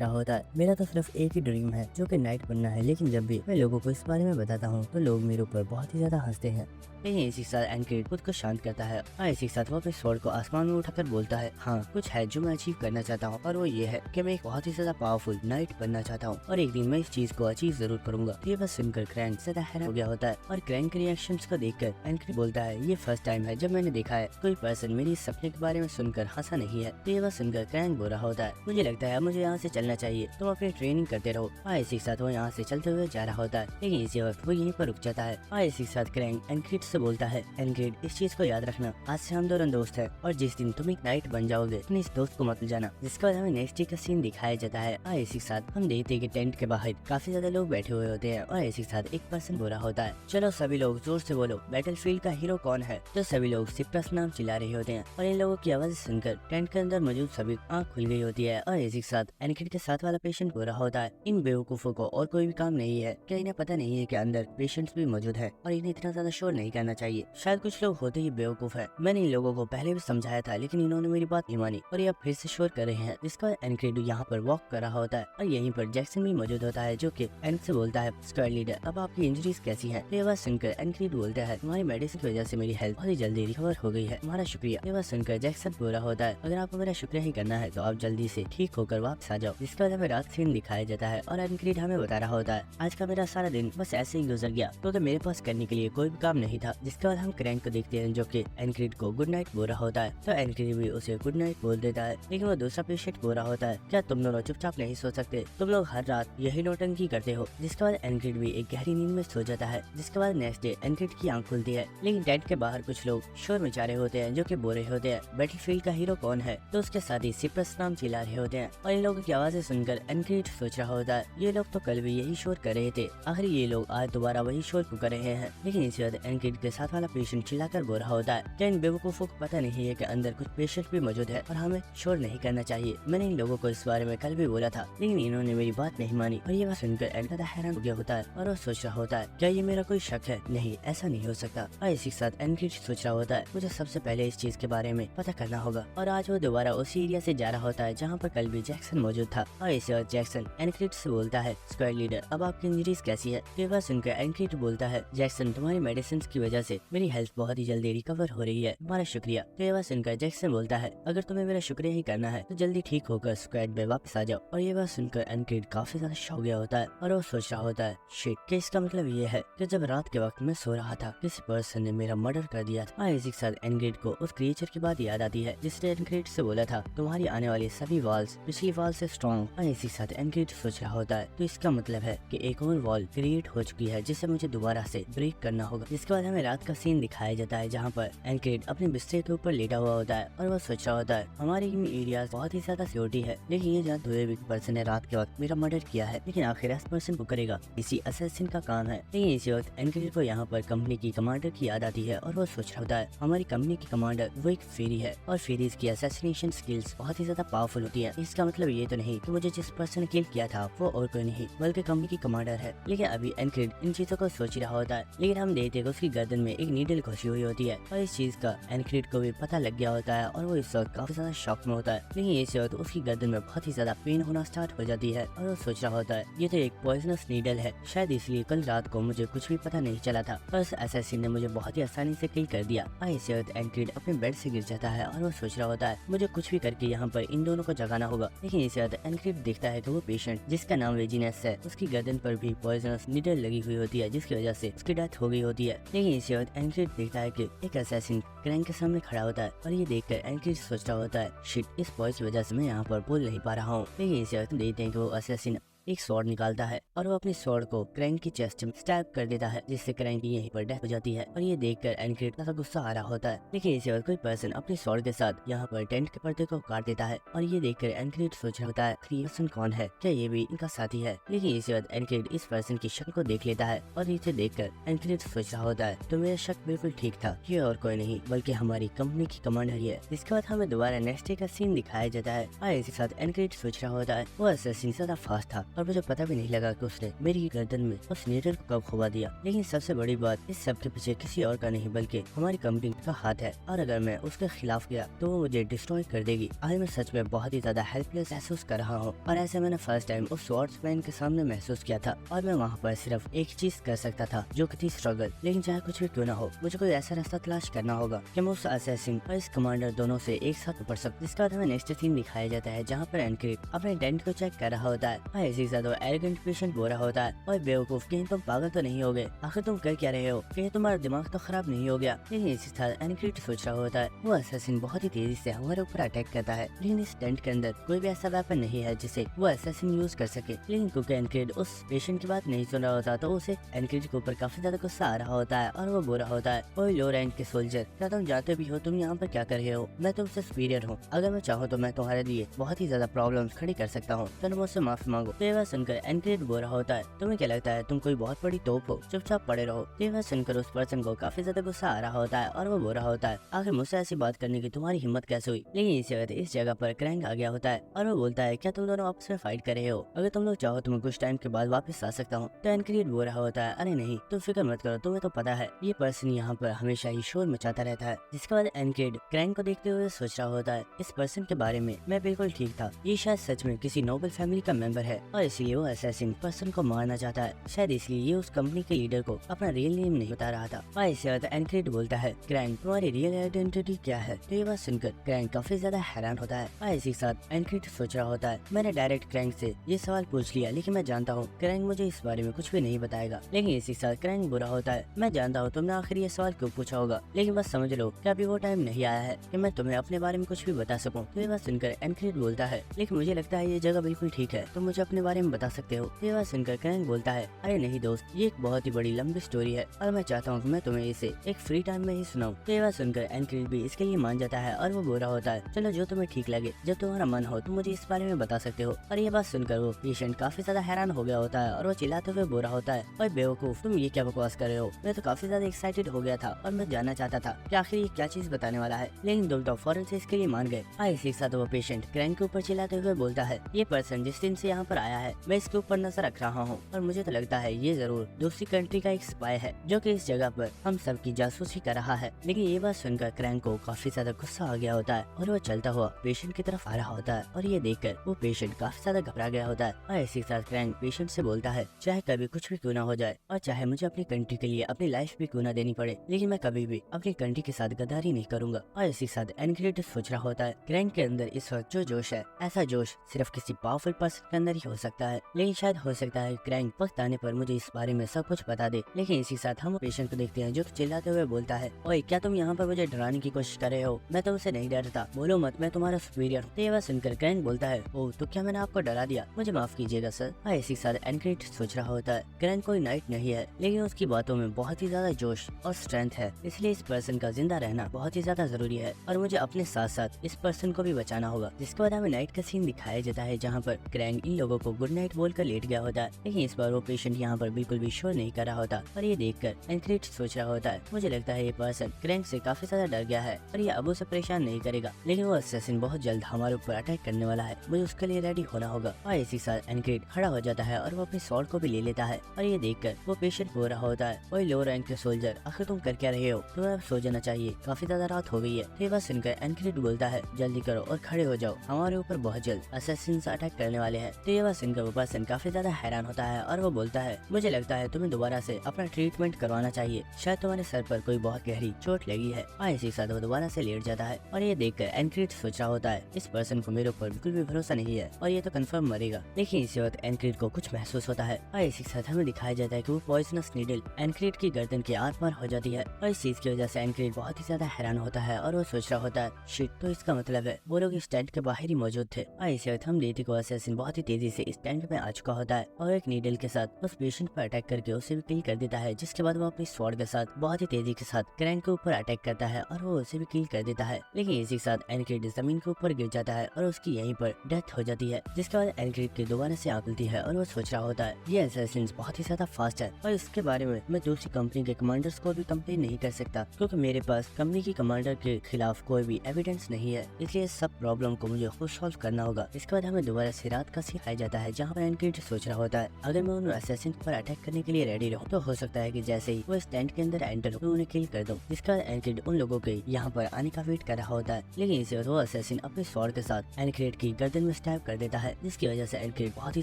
रहा होता है, मेरा तो सिर्फ एक ही ड्रीम है जो कि नाइट बनना है, लेकिन जब भी मैं लोगों को इस बारे में बताता हूँ तो लोग मेरे ऊपर बहुत ही ज्यादा हंसते हैं। लेकिन इसी के साथ एनक्रीड खुद को शांत करता है और इसी के साथ वो अपने स्वॉर्ड को आसमान में उठाकर बोलता है, हाँ कुछ है जो मैं अचीव करना चाहता हूँ और वो ये है कि मैं एक बहुत ही ज्यादा पावरफुल नाइट बनना चाहता हूँ और एक दिन मैं इस चीज को अचीव जरूर करूंगा। तो ये बस सुनकर क्रैंक ज्यादा हैरान हो गया होता है और क्रैंक के रिएक्शंस को देखकर एनक्रीड बोलता है, ये फर्स्ट टाइम है जब मैंने देखा है कोई पर्सन मेरी इस सपने के बारे में सुनकर हंसा नहीं है। तो ये बस सुनकर क्रैंक बोल रहा होता है, मुझे लगता है मुझे यहाँ से चलना चाहिए, तुम अपनी ट्रेनिंग करते रहो। और इसी के साथ वो यहाँ से चलते हुए जा रहा होता है, लेकिन इसी वक्त वो यहीं पर रुक जाता है। और इसी के साथ क्रैंक एनक्रीड से बोलता है, एनक्रीड इस चीज को याद रखना, आज से हम दोनों दोस्त हैं और जिस दिन तुम एक नाइट बन जाओगे अपने इस दोस्त को मत जाना। जिसके बाद हमें नेक्स्ट डे का सीन दिखाया जाता है और इसी के साथ हम देखते हैं कि टेंट के बाहर काफी ज्यादा लोग बैठे हुए होते हैं और इसी के साथ एक पर्सन बोल रहा होता है, चलो सभी लोग जोर से बोलो, बैटलफील्ड का हीरो कौन है। तो सभी लोग सिप्रस नाम चिल्ला रहे होते हैं और इन लोगों की आवाज सुनकर टेंट के अंदर मौजूद सभी आँख खुल गई होती है और इसी के साथ एनक्रीड के साथ वाला पेशेंट बोल रहा होता है, इन बेवकूफों को और कोई भी काम नहीं है, क्या इन्हें पता नहीं है कि अंदर पेशेंट्स भी मौजूद है और इन्हें इतना ज्यादा शोर नहीं करना चाहिए। शायद कुछ लोग होते ही बेवकूफ है, मैंने इन लोगों को पहले भी समझाया था लेकिन इन्होंने मेरी बात नहीं मानी और ये अब फिर से शोर कर रहे हैं। जिसका बाद एनक्रीड यहाँ पर वॉक कर रहा होता है और यहीं पर जैक्सन भी मौजूद होता है जो कि एनक से बोलता है, स्क्वाड लीडर अब आपकी इंजरीज कैसी है। ये बात सुनकर एनक्रीड बोलता है, तुम्हारी मेडिसिन की वजह से मेरी हेल्थ बहुत ही जल्दी रिकवर हो गई है, तुम्हारा शुक्रिया। ये बात सुनकर जैक्सन बोल रहा होता है, अगर आपको मेरा शुक्रिया ही करना है तो आप जल्दी से ठीक होकर वापस आ जाओ। जिसके बाद हमें रात सीन दिखाया जाता है और एनक्रीड हमें बता रहा होता है, आज का मेरा सारा दिन बस ऐसे ही गुजर गया, तो मेरे पास करने के लिए कोई भी काम नहीं था। जिसके बाद हम क्रैंक को देखते हैं जो कि एनक्रीड को गुड नाइट बोल रहा होता है, तो एनक्रीड भी उसे गुड नाइट बोल देता है। लेकिन वो दूसरा पेशेंट बोल रहा होता है, क्या तुम दोनों चुपचाप नहीं सो सकते, तुम लोग हर रात यही नौटंकी करते हो। जिसके बाद एनक्रीड भी एक गहरी नींद में सो जाता है। जिसके बाद नेक्स्ट डे एनक्रीड की आंख खुलती है, लेकिन टेंट के बाहर कुछ लोग शोर मचा रहे होते हैं जो कि बोल रहे होते हैं, बैटलफील्ड का हीरो कौन है। तो उसके साथ ही सिप्रस नाम चिल्ला रहे होते हैं और इन लोगों की आवाजें सुनकर एनक्रीड सोच रहा होता है, ये लोग तो कल भी यही शोर कर रहे थे, आखिर ये लोग आज दोबारा वही शोर क्यों कर रहे हैं। लेकिन इसी बाद एनक्रीड के साथ वाला पेशेंट चिल्लाकर बोल रहा होता है, क्या इन बेवकूफों को पता नहीं है कि अंदर कुछ पेशेंट भी मौजूद है और हमें शोर नहीं करना चाहिए। मैंने इन लोगों को इस बारे में कल भी बोला था लेकिन इन्होंने मेरी बात नहीं मानी। और ये बात सुनकर एनक्रीड हैरान हो गया होता है और वो सोच रहा होता है, क्या ये मेरा कोई शक है, नहीं ऐसा नहीं हो सकता। और इसी के साथ एनक्रीड सोच रहा होता है, मुझे सबसे पहले इस चीज के बारे में पता करना होगा। और आज वो दोबारा उसी एरिया से जा रहा होता है जहाँ पर कल भी जैक्सन मौजूद था। और इसी वक्त जैक्सन एनक्रीड से बोलता है, स्क्वाड लीडर अब आपकी इंजरीज कैसी है। ये बात सुनकर एनक्रीड बोलता है, जैक्सन तुम्हारी मेडिसिन की वजह से मेरी हेल्थ बहुत ही जल्दी रिकवर हो रही है, तुम्हारा शुक्रिया। तो ये बात सुनकर जैक्सन बोलता है, अगर तुम्हें मेरा शुक्रिया ही करना है तो जल्दी ठीक होकर स्क्वाड में वापस आ जाओ। और ये बात सुनकर एनक्रीड काफी ज्यादा शॉक गया होता है और वो सोच रहा होता है, शिट, कि इसका मतलब ये है कि जब रात के वक्त मैं सो रहा था किसी पर्सन ने मेरा मर्डर कर दिया था। और इसी के साथ एनक्रीड को उस क्रिएचर की बात याद आती है जिसने एनक्रीड से बोला था, तुम्हारी आने वाली सभी वॉल्स पिछली वॉल से स्ट्रॉन्ग। और इसी के साथ एनक्रीड सोच रहा होता है, तो इसका मतलब है कि एक और वॉल क्रिएट हो चुकी है जिसे मुझे दोबारा से ब्रेक करना होगा। जिसके बाद हमें रात का सीन दिखाया जाता है जहाँ पर एनक्रीड अपने बिस्तर के ऊपर लेटा हुआ होता है और वो सोच रहा होता है, हमारे एरिया बहुत ही ज्यादा सिक्योरिटी है, लेकिन ये जहाँ दूसरे पर्सन ने रात के वक्त मेरा मर्डर किया है, लेकिन आखिर इस पर्सन को करेगा, इसी असैसिन का काम है। लेकिन इसी वक्त एनक्रीड को यहाँ पर कंपनी की कमांडर की याद आती है और वो सोच रहा होता है, हमारी कंपनी की कमांडर वो एक फेरी है और फेरीज की असैसिनेशन स्किल्स बहुत ही ज्यादा पावरफुल होती है। इसका मतलब ये तो नहीं कि मुझे जिस पर्सन ने किल किया था वो और कोई नहीं बल्कि कंपनी की कमांडर है। लेकिन अभी एनक्रीड इन चीजों को सोच ही रहा होता है, लेकिन हम देखते हैं कि उसकी गर्दन में एक नीडल घुसी हुई होती है और इस चीज का एनक्रीड को भी पता लग गया होता है और वो इस वक्त काफी ज्यादा शॉक में होता है। लेकिन इस वक्त उसकी गर्दन में बहुत ही ज्यादा पेन होना स्टार्ट हो जाती है और वो सोच रहा होता है, ये तो एक पॉइजनस नीडल है, शायद इसलिए कल रात को मुझे कुछ भी पता नहीं चला था और उस असैसिन ने मुझे बहुत ही आसानी से किल कर दिया। और इस वक्त एनक्रीड अपने बेड से गिर जाता है और वो सोच रहा होता है, मुझे कुछ भी करके यहाँ पर इन दोनों को जगाना होगा। लेकिन इस वक्त एनक्रीड देखता है कि वो पेशेंट जिसका नाम रेजिनेस है उसकी गर्दन पर भी पॉइजनस नीडल लगी हुई होती है जिसकी वजह से उसकी डेथ हो गई होती है। लेकिन इसी वक्त एनक्रीड देखता है कि एक असैसिन क्रैंक के सामने खड़ा होता है और ये देखकर एनक्रीड सोच रहा होता है, शिट, इस पॉइज की वजह से मैं यहाँ पर बोल नहीं पा रहा हूँ। लेकिन इसी वक्त देखते हैं कि वो असैसिन एक स्वॉर्ड निकालता है और वो अपनी स्वॉर्ड को क्रैंक की चेस्ट में स्टैब कर देता है, जिससे क्रैंक की यहीं पर डेथ हो जाती है। और ये देखकर एनक्रिड का गुस्सा आ रहा होता है, लेकिन इसी वक्त कोई पर्सन अपनी स्वॉर्ड के साथ यहाँ पर टेंट के पर्दे को काट देता है। और ये देखकर एनक्रिड सोच रहा होता है ये पर्सन कौन है, क्या ये भी इनका साथी है। लेकिन इसी वक्त एनक्रिड इस पर्सन की शक्ल को देख लेता है और इसे देखकर एनक्रिड सोच रहा होता है तो मेरा शक बिल्कुल ठीक था, ये और कोई नहीं बल्कि हमारी कंपनी की कमांडर ही है। इसके बाद हमें दोबारा नेक्स्ट डे का सीन दिखाया जाता है और इसी साथ एनक्रिड सोच रहा होता है वो असैसिन ज्यादा फास्ट था और मुझे पता भी नहीं लगा कि उसने मेरी गर्दन में उस नीडल को कब खुबा दिया। लेकिन सबसे बड़ी बात इस सब के पीछे किसी और का नहीं बल्कि हमारी कंपनी का हाथ है, और अगर मैं उसके खिलाफ गया तो वो मुझे डिस्ट्रॉय कर देगी। आज मैं सच में बहुत ही ज्यादा हेल्पलेस महसूस कर रहा हूँ, और ऐसे मैंने फर्स्ट टाइम उस स्वॉर्ड्समैन के सामने महसूस किया था। और मैं वहाँ पर सिर्फ एक चीज कर सकता था जो कि थी स्ट्रगल। लेकिन चाहे कुछ भी क्यों ना हो, मुझे कोई ऐसा रास्ता तलाश करना होगा कि मैं उस असैसिन और इस कमांडर दोनों से एक साथ ऊपर सकूं। इसके बाद हमें नेक्स्ट सीन दिखाया जाता है जहाँ पर एनक्रिड अपने टेंट को चेक कर रहा होता है और इसी के साथ वो एरोगेंट पेशेंट बोल रहा होता है और बेवकूफ कहीं तुम पागल तो नहीं हो गए, आखिर तुम कर क्या रहे हो, कहीं तुम्हारा दिमाग तो खराब नहीं हो गया। लेकिन इसी साथ एनक्रिड सोच रहा होता है वो असैसिन बहुत ही तेजी से हमारे ऊपर अटैक करता है, लेकिन इस टेंट के अंदर कोई भी ऐसा वेपन नहीं है जिसे वो असैसिन यूज कर सके। लेकिन क्योंकि एनक्रिड उस पेशेंट की बात नहीं सुन रहा होता तो उसे एनक्रिड के ऊपर काफी ज्यादा गुस्सा आ रहा होता है और वो बोल रहा होता है ओए लो रैंक के सोल्जर, क्या तुम जानते भी हो तुम यहाँ पर क्या कर रहे हो, मैं तुमसे सुपीरियर हूँ, अगर मैं चाहूँ तो मैं तुम्हारे लिए बहुत ही ज्यादा प्रॉब्लम्स खड़ी कर सकता हूँ, तुम मुझसे माफी मांगो। तो यह सुनकर एनक्रिड बोल रहा होता है तुम्हें क्या लगता है तुम कोई बहुत बड़ी तोप हो, चुपचाप पड़े रहो। यह सुनकर उस पर्सन को काफी ज्यादा गुस्सा आ रहा होता है और वो बोल रहा होता है आखिर मुझसे ऐसी बात करने की तुम्हारी हिम्मत कैसे हुई। लेकिन इसी वक्त इस जगह पर क्रैंक आ गया होता है और वो बोलता है क्या तुम दोनों आपस में फाइट कर रहे हो, अगर तुम लोग चाहो तो मैं कुछ टाइम के बाद वापस आ सकता हूँ। तो एनक्रिड बोल रहा होता है अरे नहीं तुम फिक्र मत करो, तुम्हें तो पता है ये पर्सन यहाँ पर हमेशा ही शोर मचाता रहता है। जिसके बाद एनक्रिड क्रैंक को देखते हुए सोच रहा होता है इस पर्सन के बारे में मैं बिल्कुल ठीक था, ये शायद सच में किसी नोबल फैमिली का मेंबर है और इसलिए वो असैसिन पर्सन को मारना चाहता है, शायद इसलिए ये उस कंपनी के लीडर को अपना रियल नेम नहीं बता रहा था। और इसके बाद एनक्रिड बोलता है क्रैंक तुम्हारी रियल आइडेंटिटी क्या है। तो ये बात सुनकर क्रैंक काफी ज्यादा हैरान होता है और इसी के साथ एनक्रिड सोच रहा होता है मैंने डायरेक्ट क्रैंक से ये सवाल पूछ लिया, लेकिन मैं जानता हूँ क्रैंक मुझे इस बारे में कुछ भी नहीं बताएगा। लेकिन इसी के साथ क्रैंक बुरा होता है मैं जानता हूँ तुमने आखिर ये सवाल क्यों पूछा होगा, लेकिन बस समझ लो कि अभी वो टाइम नहीं आया है कि मैं तुम्हें अपने बारे में कुछ भी बता सकूं। तो ये बात सुनकर एनक्रिड बोलता है लेकिन मुझे लगता है ये जगह बिल्कुल ठीक है, तुम मुझे अपने बारे में बता सकते हो। तो ये बात सुनकर क्रैंक बोलता है अरे नहीं दोस्त, ये एक बहुत ही बड़ी लंबी स्टोरी है और मैं चाहता हूँ कि मैं तुम्हें इसे एक फ्री टाइम में ही सुनाऊं। तो ये बात सुनकर एनक्रिड भी इसके लिए मान जाता है और वो बोल रहा होता है चलो जो तुम्हें ठीक लगे, जब तुम्हारा मन हो तुम मुझे इस बारे में बता सकते हो। और ये बात सुनकर वो पेशेंट काफी ज्यादा हैरान हो गया होता है और वो चिल्लाते हुए बोल रहा होता है ओए बेवकूफ तुम ये क्या बकवास कर रहे हो, मैं तो काफी ज्यादा एक्साइटेड हो गया था और मैं जानना चाहता था कि आखिर ये क्या चीज बताने वाला है। लेकिन तुम तो फौरन से इसके लिए मान गए। इसी के साथ वो पेशेंट क्रैंक के ऊपर चिल्लाते हुए बोलता है ये पर्सन जिस दिन से यहाँ पर आया है मैं इसके ऊपर नजर रख रहा हूँ और मुझे तो लगता है ये जरूर दूसरी कंट्री का एक स्पाई है जो कि इस जगह पर हम सब की जासूसी कर रहा है। लेकिन ये बात सुनकर क्रैंक को काफी ज्यादा गुस्सा आ गया होता है और वो चलता हुआ पेशेंट की तरफ आ रहा होता है और ये देखकर वो पेशेंट काफी ज्यादा घबरा गया होता है। और इसी के साथ क्रैंक पेशेंट से बोलता है चाहे कभी कुछ भी क्यों ना हो जाए और चाहे मुझे अपनी कंट्री के लिए अपनी लाइफ भी क्यों ना देनी पड़े, लेकिन मैं कभी भी अपनी कंट्री के साथ गद्दारी नहीं करूंगा। और इसी के साथ एनक्रिड सोच रहा होता है क्रैंक के अंदर इस वक्त जो जोश है ऐसा जोश सिर्फ किसी पावरफुल पर्सन के अंदर ही हो सकता है। लेकिन शायद हो सकता है क्रैंक वक्त आने पर मुझे इस बारे में सब कुछ बता दे। लेकिन इसी के साथ हम पेशेंट को देखते हैं जो चिल्लाते हुए बोलता है ओए क्या तुम यहाँ पर मुझे डराने की कोशिश कर रहे हो, मैं तुमसे नहीं डरता, बोलो मत, मैं तुम्हारा सुपीरियर हूँ। ये बात सुनकर क्रैंक बोलता है ओ तो क्या मैंने आपको डरा दिया, मुझे माफ कीजिएगा सर। इसी के साथ एनक्रिड सोच रहा होता है क्रैंक कोई नाइट नहीं है, लेकिन उसकी बातों में बहुत ही ज्यादा जोश और स्ट्रेंथ है, इसलिए इस पर्सन का जिंदा रहना बहुत ही ज्यादा जरूरी है और मुझे अपने साथ साथ इस पर्सन को भी बचाना होगा। जिसके बाद हमें नाइट का सीन दिखाया जाता है जहाँ पर क्रैंक इन लोगों को गुड नाइट बोलकर लेट गया होता है, लेकिन इस बार वो पेशेंट यहाँ पर बिल्कुल भी शोर नहीं कर रहा होता। और ये देखकर एनक्रिड सोच रहा होता है मुझे लगता है ये पर्सन क्रैंक से काफी ज्यादा डर गया है और ये अब उसे परेशान नहीं करेगा, लेकिन वो असैसिन बहुत जल्द हमारे ऊपर अटैक करने वाला है, मुझे उसके लिए रेडी होना होगा। और इसी साथ एनक्रिड खड़ा हो जाता है और वो अपनी स्वॉर्ड को भी ले लेता है और ये देखकर वो पेशेंट हो रहा होता है ओए लो रैंक के सोल्जर, आखिर तुम कर क्या रहे हो, तुम्हें अब सो जाना चाहिए, काफी ज्यादा रात हो गई है। ये बात सुनकर एनक्रिड बोलता है जल्दी करो और खड़े हो जाओ, हमारे ऊपर बहुत जल्द असैसिन्स अटैक करने वाले हैं। तो ये बात सुनकर वो पर्सन काफी ज्यादा हैरान होता है और वो बोलता है मुझे लगता है तुम्हें दोबारा से अपना ट्रीटमेंट करवाना चाहिए, शायद तुम्हारे सर पर कोई बहुत गहरी चोट लगी है। और इसी के साथ वो दोबारा से लेट जाता है और ये देखकर एनक्रिड सोच रहा होता है इस पर्सन को मेरे ऊपर बिल्कुल भी भरोसा नहीं है और ये तो कंफर्म मरेगा। लेकिन इसी वक्त एनक्रिड को कुछ महसूस होता है और इसी के साथ हमें दिखाया जाता है कि वो पॉइजनस नीडल एनक्रिड की गर्दन के आर पार हो जाती है और इस चीज की वजह से एनक्रिड बहुत ही ज्यादा हैरान होता है और वो सोच रहा होता है शिट, तो इसका मतलब है वो लोग इस टेंट के बाहर ही मौजूद थे। और इसी वक्त हम लेती को असैसिन बहुत ही तेजी से इस टेंट में आ चुका होता है और एक नीडल के साथ उस पेशेंट पर अटैक करके उसे भी किल कर देता है, जिसके बाद वो अपनी स्वॉर्ड के साथ बहुत ही तेजी के साथ ग्रैंड के ऊपर अटैक करता है और वो उसे भी किल कर देता है। लेकिन इसी के साथ एनक्रीड जमीन के ऊपर गिर जाता है और उसकी यहीं पर डेथ हो जाती है, जिसके बाद एनक्रीड की दोबारा से आंख खुलती है और वो सोच रहा होता है ये असैसिन्स बहुत ही ज्यादा फास्ट है और इसके बारे में मैं दूसरी कंपनी के कमांडर्स को भी कंप्लेन नहीं कर सकता, क्योंकि मेरे पास कंपनी की कमांडर के खिलाफ कोई भी एविडेंस नहीं है, इसलिए सब प्रॉब्लम को मुझे खुद सॉल्व करना होगा। इसके बाद हमें दोबारा से रात का सीन आ जाता है, जहाँ पर एनक्रीड सोच रहा होता है अगर मैं उन असैसिन पर अटैक करने के लिए रेडी रहूं तो हो सकता है कि जैसे ही वो इस टेंट के अंदर एंटर हो तो उन्हें किल कर दूं। जिसका एनक्रीड उन लोगों के यहाँ पर आने का वेट कर रहा होता है, लेकिन इसे वो असैसिन अपने स्वॉर्ड के साथ एनक्रीड की गर्दन में स्टैब कर देता है, जिसकी वजह से एनक्रीड बहुत ही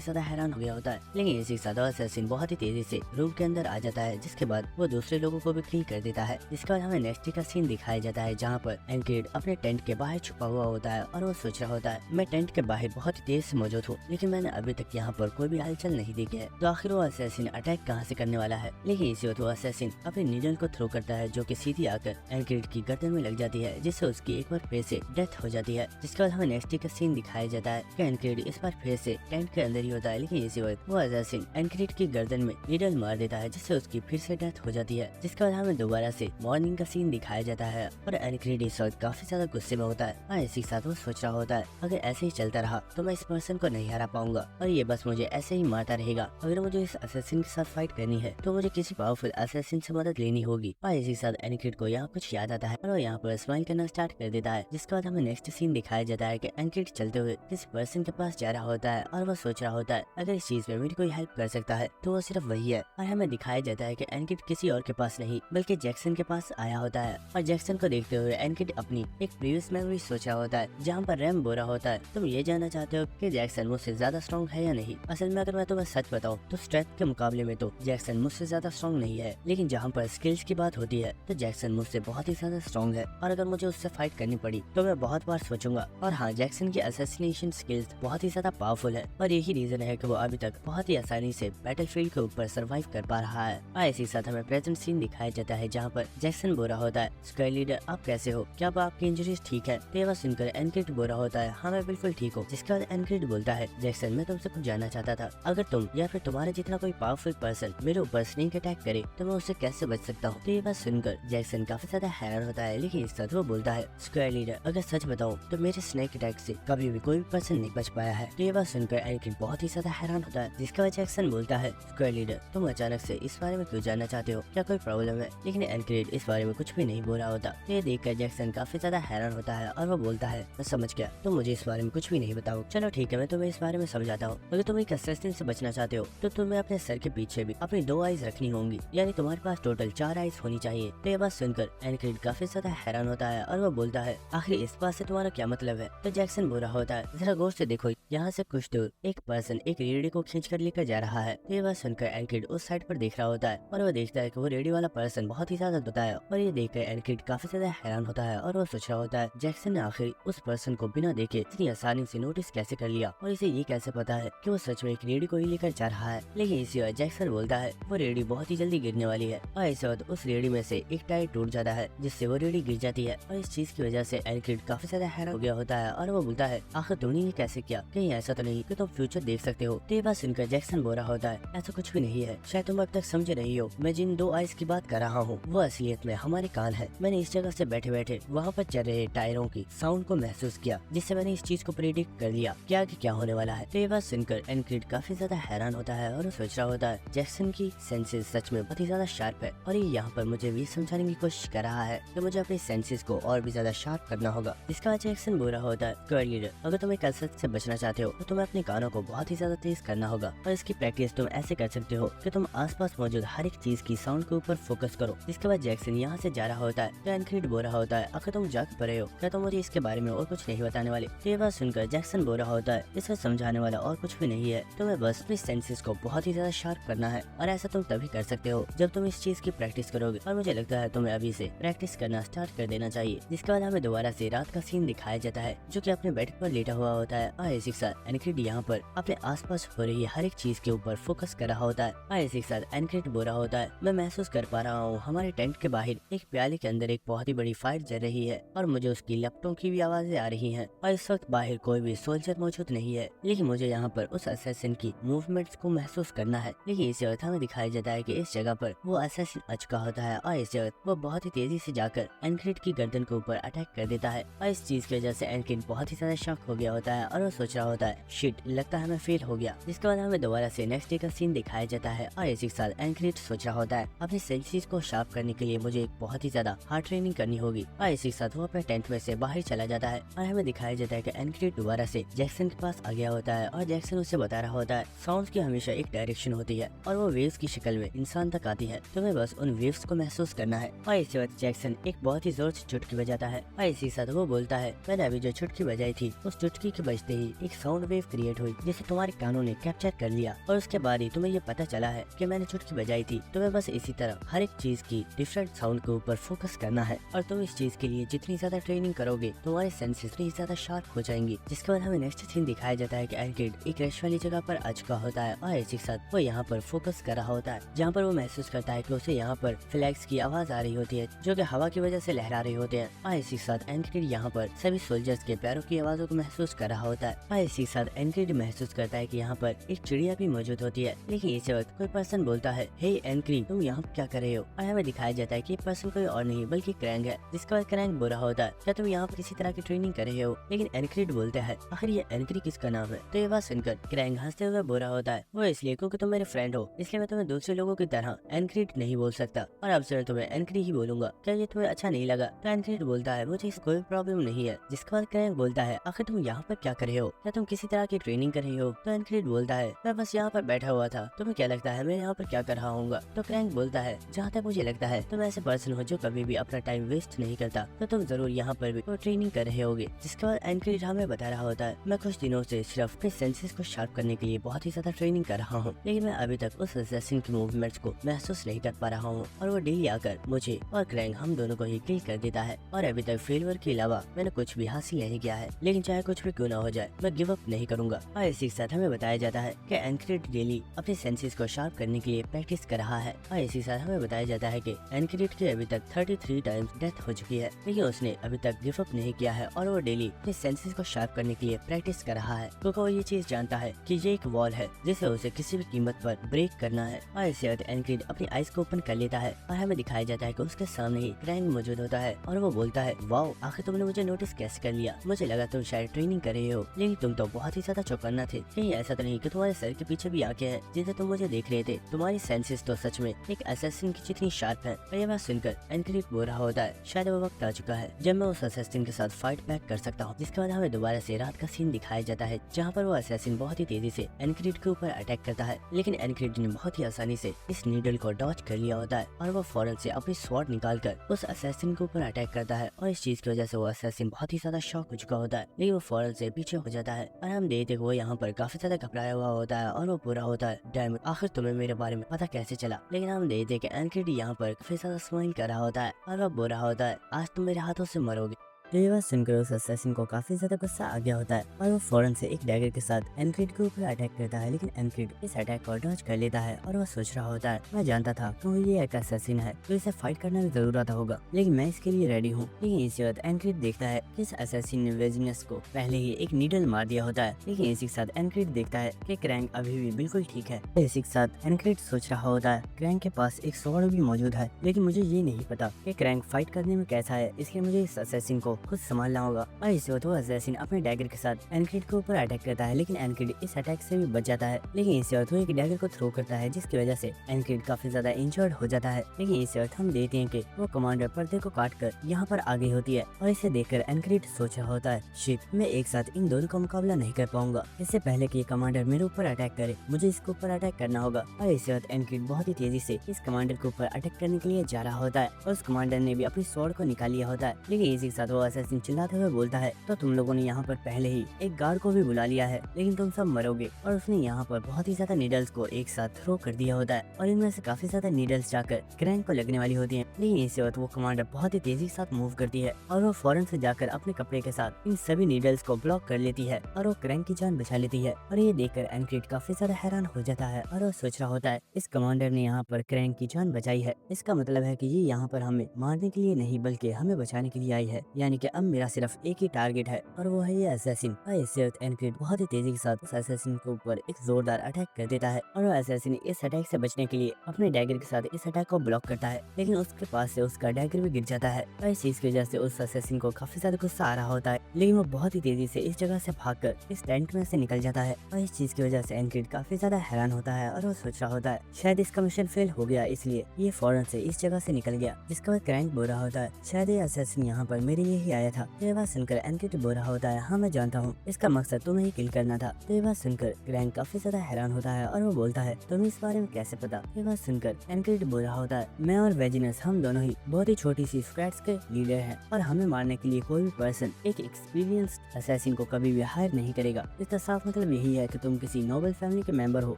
ज्यादा हैरान हो गया होता है। लेकिन इसी के साथ असैसिन बहुत ही तेजी से रूम के अंदर आ जाता है, जिसके बाद वो दूसरे लोगों को भी किल कर देता है। इसके बाद हमें नेक्स्ट का सीन दिखाया जाता है, जहाँ पर एनक्रीड अपने टेंट के बाहर छुपा हुआ होता है और वो सोच रहा होता है मैं टेंट के बाहर बहुत ही तेज से मौजूद हूँ, लेकिन मैंने अभी तक यहाँ पर कोई भी हलचल नहीं देखी है, तो आखिर वो असैसिन अटैक कहाँ से करने वाला है। लेकिन इसी वक्त वो असैसिन अपने नीडल को थ्रो करता है, जो कि सीधी आकर एनक्रीड की गर्दन में लग जाती है, जिससे उसकी एक बार फिर से डेथ हो जाती है। जिसके बाद हमें नेक्स्ट का सीन दिखाया जाता है कि एनक्रीड इस बार फिर से टेंट के अंदर ही होता है, लेकिन इसी वक्त वो असैसिन एनक्रीड की गर्दन में नीडल मार देता है, जिससे उसकी फिर से डेथ हो जाती है। जिसके बाद हमें दोबारा से मॉर्निंग का सीन दिखाया जाता है और एनक्रीड इस वक्त काफी ज्यादा गुस्से में होता है और इसी के साथ वो सोच रहा होता है अगर ऐसे ही चलता रहा तो मैं इस पर्सन को नहीं हरा पाऊंगा और ये बस मुझे ऐसे ही मारता रहेगा। अगर मुझे इस असैसिन के साथ फाइट करनी है तो मुझे किसी पावरफुल असैसिन से मदद लेनी होगी। और इसी के साथ एनक्रीड को यहाँ कुछ याद आता है और वो यहाँ पर स्माइल करना स्टार्ट कर देता है। जिसके बाद हमें नेक्स्ट सीन दिखाया जाता है कि एनक्रीड चलते हुए किसी पर्सन के पास जा रहा होता है और वो सोच रहा होता है अगर इस चीज में मेरी कोई हेल्प कर सकता है तो वो सिर्फ वही है। और हमें दिखाया जाता है कि एनक्रीड किसी और के पास नहीं बल्कि जैक्सन के पास आया होता है और जैक्सन को देखते हुए एनक्रीड अपनी एक प्रीवियस मेमोरी सोच रहा होता है, जहाँ पर रैम बोल रहा होता है तुम ये जानना चाहते हो कि जैक्सन मुझसे ज्यादा स्ट्रॉन्ग है या नहीं। असल में अगर मैं तुम्हें सच बताऊं तो स्ट्रेंथ के मुकाबले में तो जैक्सन मुझसे ज्यादा स्ट्रॉन्ग नहीं है, लेकिन जहाँ पर स्किल्स की बात होती है तो जैक्सन मुझसे बहुत ही ज्यादा स्ट्रॉन्ग है और अगर मुझे उससे फाइट करनी पड़ी तो मैं बहुत बार सोचूंगा। और हाँ, जैक्सन की असैसिनेशन स्किल्स बहुत ही ज्यादा पावरफुल है और यही रीजन है कि वो अभी तक बहुत ही आसानी से बैटलफील्ड के ऊपर सर्वाइव कर पा रहा है। और इसी साथ हमें प्रेजेंट सीन दिखाया जाता है, जहाँ पर जैक्सन बोल रहा होता है स्क्वाड लीडर आप कैसे हो, क्या आपकी इंजरीज ठीक है। तो ये बात सुनकर एनक्रीड बोल रहा होता है हाँ मैं बिल्कुल ठीक हूँ। जिसके बाद एनक्रीड बोलता है जैक्सन मैं तुमसे कुछ जानना चाहता था, अगर तुम या फिर तुम्हारे जितना कोई पावरफुल पर्सन मेरे ऊपर स्नेक अटैक करे तो मैं उससे कैसे बच सकता हूँ। तो ये बात सुनकर जैक्सन काफी ज्यादा हैरान होता है, लेकिन इस साथ वो बोलता है स्क्वाड लीडर अगर सच बताऊं तो मेरे स्नेक अटैक से कभी भी कोई पर्सन नहीं बच पाया है। तो ये बात सुनकर एनक्रीड बहुत ही ज्यादा हैरान होता है। जिसके बाद जैक्सन बोलता है स्क्वाड लीडर तुम अचानक से इस बारे में क्यों जानना चाहते हो, क्या कोई प्रॉब्लम है। लेकिन एनक्रीड इस बारे में कुछ भी नहीं बोल रहा होता। तो ये देखकर जैक्सन काफी ज्यादा हैरान होता है और वो बोलता है मैं समझ गया, तुम मुझे इस बारे में कुछ भी नहीं बताओ। चलो ठीक है, मैं तुम्हें इस बारे में समझाता हूँ। अगर तुम एक असैसिन से बचना चाहते हो तो तुम्हें अपने सर के पीछे भी अपनी 2 आइज रखनी होंगी, यानी तुम्हारे पास टोटल 4 आइज होनी चाहिए। तो ये बात सुनकर एनक्रीड काफी ज्यादा हैरान होता है और वो बोलता है आखिर इस बात से तुम्हारा क्या मतलब है। तो जैक्सन बोल रहा होता है जरा गौर से देखो, यहाँ से कुछ दूर एक पर्सन एक रेडी को खींच कर लेकर जा रहा है। तो ये बात सुनकर एनक्रीड उस साइड पर देख रहा होता है और वो देखता है कि वो रेडी वाला पर्सन बहुत ही ज्यादा दुबला है और ये देखकर एनक्रीड काफी ज्यादा हैरान होता है और वो सोच रहा होता है जैक्सन ने आखिर उस पर्सन को बिना देखे इतनी आसानी से नोटिस कैसे कर लिया और इसे ये कैसे पता है कि वो सच में एक रेडी को ही लेकर जा रहा है। लेकिन इसी वक्त जैक्सन बोलता है वो रेडी बहुत ही जल्दी गिरने वाली है और इस वक्त उस रेडी में से एक टायर टूट जाता है, जिससे वो रेडी गिर जाती है। और इस चीज की वजह से एनक्रीड काफी ज्यादा हैरान हो गया होता है और वो बोलता है आखिर तुमने ये कैसे किया, कहीं ऐसा तो नहीं कि तुम फ्यूचर देख सकते हो। तो ये बात सुनकर जैक्सन बोल रहा होता है ऐसा कुछ भी नहीं है, शायद तुम अब तक समझे नहीं हो। मैं जिन 2 आइज की बात कर रहा हूँ वो असलियत में हमारे कान है। मैंने इस जगह से बैठे बैठे वहाँ पर चल रहे टायरों की साउंड को महसूस किया, जिससे मैंने इस चीज को प्रेडिक्ट कर लिया कि आगे क्या होने वाला है। तो ये बात सुनकर एनक्रीड काफी ज्यादा हैरान होता है और वो सोच रहा होता है जैक्सन की सेंसेस सच में बहुत ही ज्यादा शार्प है और ये यहाँ पर मुझे भी समझाने की कोशिश कर रहा है कि मुझे अपने सेंसेस को और भी ज्यादा शार्प करना होगा। इसका बाद जैक्सन बोल रहा होता है स्क्वाड लीडर अगर तुम एक असद से बचना चाहते हो तो तुम्हें अपने कानों को बहुत ही ज्यादा तेज करना होगा और इसकी प्रैक्टिस तुम ऐसे कर सकते हो कि तुम आसपास मौजूद हर एक चीज की साउंड के ऊपर फोकस करो। इसके बाद जैक्सन यहाँ से जा रहा होता है तो एनक्रीड बोल रहा होता है अगर तुम जाग पड़े हो क्या तुम मुझे इसके बारे में और कुछ नहीं बताने वाले। तो ये बात सुनकर जैक्सन बोल रहा होता है इसे समझाने वाला और कुछ भी नहीं है, तुम्हें बस अपने सेंसेस को बहुत ही ज्यादा शार्प करना है और ऐसा तुम तभी कर सकते हो जब तुम इस चीज की प्रैक्टिस करोगे और मुझे लगता है तुम्हें अभी से प्रैक्टिस करना स्टार्ट कर देना चाहिए। जिसके बाद हमें दोबारा से रात का सीन दिखाया जाता है, जो कि अपने बेड पर लेटा हुआ होता है और इसी के साथ एनक्रीड यहाँ पर अपने आसपास हो रही हर एक चीज के ऊपर फोकस कर रहा होता है और इसी के साथ एनक्रीड बोल रहा होता है मैं महसूस कर पा रहा हूँ हमारे टेंट के बाहर एक प्याले के अंदर एक बहुत ही बड़ी फायर चल रही है और मुझे उसकी लपटों की भी आवाजें आ रही हैं और इस वक्त बाहर कोई भी सोल्जर मौजूद नहीं है, लेकिन मुझे यहाँ यहाँ पर उस असैसिन की मूवमेंट्स को महसूस करना है। लेकिन इसी वक्त हमें दिखाया जाता है कि इस जगह पर वो असैसिन आ चुका होता है और इस वक्त वो बहुत ही तेजी से जाकर एनक्रिड की गर्दन के ऊपर अटैक कर देता है और इस चीज की वजह से एनक्रिड बहुत ही ज्यादा शॉक हो गया होता है और वो सोच रहा होता है शिट, लगता है मैं फेल हो गया। जिसके बाद हमें दोबारा से नेक्स्ट डे का सीन दिखाया जाता है और इसी के साथ एनक्रिड सोच रहा होता है अपने सेंसेस को शार्प करने के लिए मुझे एक बहुत ही ज्यादा हार्ड ट्रेनिंग करनी होगी और इसी के साथ वो अपने टेंट में से बाहर चला जाता है और हमें दिखाया जाता है कि एनक्रिड दोबारा से जैक्सन के पास आ गया होता है और जैक्सन उसे बता रहा होता है साउंड्स की हमेशा एक डायरेक्शन होती है और वो वेव्स की शक्ल में इंसान तक आती है, तुम्हें बस उन वेव्स को महसूस करना है। और इसी वक्त जैक्सन एक बहुत ही जोर से चुटकी बजाता है और इसी के साथ वो बोलता है मैंने अभी जो चुटकी बजाई थी उस चुटकी के बजते ही एक साउंड वेव क्रिएट हुई जिसे तुम्हारे कानों ने कैप्चर कर लिया और उसके बाद ही तुम्हें ये पता चला है कि मैंने चुटकी बजाई थी। तुम्हें बस इसी तरह हर एक चीज की डिफरेंट साउंड के ऊपर फोकस करना है और तुम इस चीज के लिए जितनी ज्यादा ट्रेनिंग करोगे तुम्हारे सेंसेस उतनी ज्यादा शार्प हो जाएंगी। जिसके बाद हमें नेक्स्ट सीन दिखाया जाता है कि एनक्रिड एक रश वाली जगह पर आ चुका होता है और इसी के साथ वो यहाँ पर फोकस कर रहा होता है जहाँ पर वो महसूस करता है कि उसे यहाँ पर फ्लैग्स की आवाज आ रही होती है जो कि हवा की वजह से लहरा रहे होते हैं और इसी के साथ एनक्रिड यहाँ पर सभी सोल्जर्स के पैरों की आवाजों को महसूस कर रहा होता है और इसी के साथ एनक्रिड महसूस करता है कि यहाँ पर एक चिड़िया भी मौजूद होती है। लेकिन इसी वक्त कोई पर्सन बोलता है हे एनक्रिड, तुम यहाँ क्या कर रहे हो? और हमें दिखाया जाता है कि पर्सन कोई और नहीं बल्कि क्रैंग है। जिसके बाद क्रैंग बोल रहा होता है क्या तुम यहाँ पर किसी तरह की ट्रेनिंग कर रहे हो? लेकिन एनक्रिड बोलता है आखिर ये एनक्रिड किसका नाम है? तो ये बात सुनकर क्रैंग हंसते हुए बोल रहा होता है वो इसलिए क्योंकि तुम मेरे फ्रेंड हो, इसलिए मैं तुम्हें दूसरे लोगों की तरह एनक्रिड नहीं बोल सकता और अब से मैं तुम्हें एनक्रिड ही बोलूंगा। क्या ये तुम्हें अच्छा नहीं लगा? तो एनक्रिड बोलता है मुझे इस कोई प्रॉब्लम नहीं है। जिसके बाद क्रैंग बोलता है आखिर तुम यहाँ पर क्या कर रहे हो? क्या तुम किसी तरह की ट्रेनिंग कर रहे हो? तो एनक्रिड बोलता है मैं बस यहाँ पर बैठा हुआ था, तुम्हें क्या लगता है मैं यहाँ पर क्या कर रहा हूँ? तो क्रैंक बोलता है जहाँ तक मुझे लगता है तुम ऐसे पर्सन हो जो कभी भी अपना टाइम वेस्ट नहीं करता, तो तुम जरूर यहाँ पर भी ट्रेनिंग कर रहे होगे। जिसके बाद एनक्रिड हमें बता रहा होता है मैं कुछ दिनों से सिर्फ अपने सेंसेस को शार्प करने के लिए बहुत ही ज्यादा ट्रेनिंग कर रहा हूँ, लेकिन मैं अभी तक उस असैसिन की मूवमेंट्स को महसूस नहीं कर पा रहा हूँ और वो डेली आकर मुझे और क्रैंक हम दोनों को ही किल कर देता है और अभी तक फेलियर के अलावा मैंने कुछ भी हासिल नहीं किया है। लेकिन चाहे कुछ भी क्यों ना हो जाए मैं गिव अप नहीं करूंगा। और इसी के साथ हमें बताया जाता है कि एनक्रिड डेली अपने सेंसेस को शार्प करने के लिए प्रैक्टिस कर रहा है और इसी के साथ हमें बताया जाता है कि एनक्रिड की अभी तक 33 टाइम्स डेथ हो चुकी है, लेकिन उसने अभी तक गिव अप नहीं किया है और वो डेली अपने सेंसेस को शार्प करने के लिए प्रैक्टिस कर रहा है क्योंकि वो ये चीज जानता है कि ये एक वॉल है जिसे उसे किसी भी कीमत पर ब्रेक करना है। और इसी वक्त एनक्रिड अपनी आइज को ओपन कर लेता है और हमें दिखाया जाता है कि उसके सामने ही क्रैंक मौजूद होता है और वो बोलता है वाओ, आखिर तुमने मुझे नोटिस कैसे कर लिया? मुझे लगा तुम शायद ट्रेनिंग कर रहे हो, लेकिन तुम तो बहुत ही ज्यादा चौकन्ना थे। कहीं ऐसा तो नहीं कि तुम्हारे सर के पीछे भी आंखें हैं जिसे तुम मुझे देख रहे थे? तुम्हारी सेंसेस तो सच में एक असैसिन की जितनी शार्प है। और ये बात सुनकर एनक्रिड बोल रहा होता है शायद वो वक्त आ चुका है जब मैं उस असैसिन के साथ फाइट बैक कर सकता हूँ। जिसके बाद हमें दोबारा से रात का सीन दिखाया जाता है जहाँ पर वो असैसिन बहुत ही तेजी से एनक्रिड के ऊपर अटैक करता है, लेकिन एनक्रिड ने बहुत ही आसानी से इस नीडल को डॉच कर लिया होता है और वो फौरन से अपनी स्वॉर्ड निकाल कर उस असैसिन के ऊपर अटैक करता है और इस चीज की वजह से वो असैसिन बहुत ही ज्यादा शॉक हो चुका होता है, लेकिन वो फौरन से पीछे हो जाता है और हम देखते वो यहाँ पर काफी ज्यादा घबराया हुआ होता है और वो पूरा होता है डैम इट, आखिर तुम्हें मेरे बारे में पता कैसे चला? लेकिन हम देखते कि एनक्रिड यहाँ पर काफी ज्यादा स्माइल कर रहा होता है और वो बोल रहा होता है आज तुम मेरे हाथों से मरोगे। तो ये बात सुनकर उस असैसिन को काफी ज्यादा गुस्सा आ गया होता है और वो फौरन से एक डैगर के साथ एनक्रिड के ऊपर अटैक करता है, लेकिन एनक्रिड इस अटैक को डॉज कर लेता है और वो सोच रहा होता है मैं जानता था कि ये एक असैसिन है तो इसे फाइट करना भी जरूरत होगा, लेकिन मैं इसके लिए रेडी हूँ। लेकिन इसी वक्त एनक्रिड देखता है कि इस असैसिन ने वेजिनस को पहले ही एक नीडल मार दिया होता है, लेकिन इसी के साथ एनक्रिड देखता है कि क्रैंक अभी भी बिल्कुल ठीक है। इसी के साथ एनक्रिड सोच रहा होता है क्रैंक के पास एक स्वॉर्ड भी मौजूद है, लेकिन मुझे ये नहीं पता कि क्रैंक फाइट करने में कैसा है, इसलिए मुझे इस असैसिन को खुद संभालना होगा। और इस वक्त वो असैसिन अपने डैगर के साथ एनक्रिड के ऊपर अटैक करता है, लेकिन एनक्रिड इस अटैक से भी बच जाता है। लेकिन इस वक्त वो एक डैगर को थ्रो करता है जिसकी वजह से एनक्रिड काफी ज्यादा इंजर्ड हो जाता है। लेकिन इस वक्त हम देखते हैं कि वो कमांडर पर्दे को काट कर यहाँ पर आ गई होती है और इसे देखकर एनक्रिड सोच रहा होता है शिट, मैं एक साथ इन दोनों का मुकाबला नहीं कर पाऊंगा, इससे पहले कि ये कमांडर मेरे ऊपर अटैक करे मुझे इसके ऊपर अटैक करना होगा। और इस वक्त एनक्रिड बहुत ही तेजी से इस कमांडर के ऊपर अटैक करने के लिए जा रहा होता है और उस कमांडर ने भी अपनी स्वॉर्ड को निकाल लिया होता है। लेकिन इसी के साथ वो असैसिन चिल्लाते हुए बोलता है तो तुम लोगों ने यहाँ पर पहले ही एक गार्ड को भी बुला लिया है, लेकिन तुम सब मरोगे। और उसने यहाँ पर बहुत ही ज्यादा नीडल्स को एक साथ थ्रो कर दिया होता है और इनमें से काफी ज्यादा नीडल्स जाकर क्रैंक को लगने वाली होती हैं। लेकिन इसी वक्त वो कमांडर बहुत ही तेजी के साथ मूव करती है और वो फौरन से जाकर अपने कपड़े के साथ इन सभी नीडल्स को ब्लॉक कर लेती है और वो क्रैंक की जान बचा लेती है। और ये देखकर एनक्रिड काफी ज्यादा हैरान हो जाता है और वो सोच रहा होता है इस कमांडर ने यहाँ पर क्रैंक की जान बचाई है, इसका मतलब है कि ये यहाँ पर हमें मारने के लिए नहीं बल्कि हमें बचाने के लिए आई है, यानी यानी कि अब मेरा सिर्फ एक ही टारगेट है और वो है ये असैसिन। और इससे एनक्रीड बहुत ही तेजी के साथ उस असैसिन के ऊपर एक जोरदार अटैक कर देता है और वो असैसिन इस अटैक से बचने के लिए अपने डैगर के साथ इस अटैक को ब्लॉक करता है, लेकिन उसके पास से उसका डैगर भी गिर जाता है और इस चीज की वजह से उस असैसिन को काफी ज्यादा गुस्सा आ रहा होता है, लेकिन वो बहुत ही तेजी से इस जगह से भागकर इस टेंट में से निकल जाता है। और इस चीज की वजह से एनक्रीड काफी ज्यादा हैरान होता है और वो सोच रहा होता है शायद इसका मिशन फेल हो गया, इसलिए ये फौरन से इस जगह से निकल गया। जिसके बाद क्रैंक बोल रहा होता है शायद ये असैसिन यहाँ पर मेरे लिए ही आया था। तो ये बात सुनकर एनक्रीड बोल रहा होता है हाँ मैं जानता हूँ, इसका मकसद तुम्हें ही किल करना था। तो ये बात सुनकर क्रैंक काफी ज्यादा हैरान होता है और वो बोलता है तुम्हें इस बारे में कैसे पता। ये बात सुनकर एनक्रीड बोल रहा होता है मैं और वेजिनस हम दोनों ही बहुत ही छोटी सी स्क्वाड्स के लीडर हैं और हमें मारने के लिए कोई भी पर्सन एक एक्सपीरियंस्ड असैसिन को कभी भी हायर नहीं करेगा। इसका साफ मतलब यही है कि तुम किसी नोबल फैमिली के मेंबर हो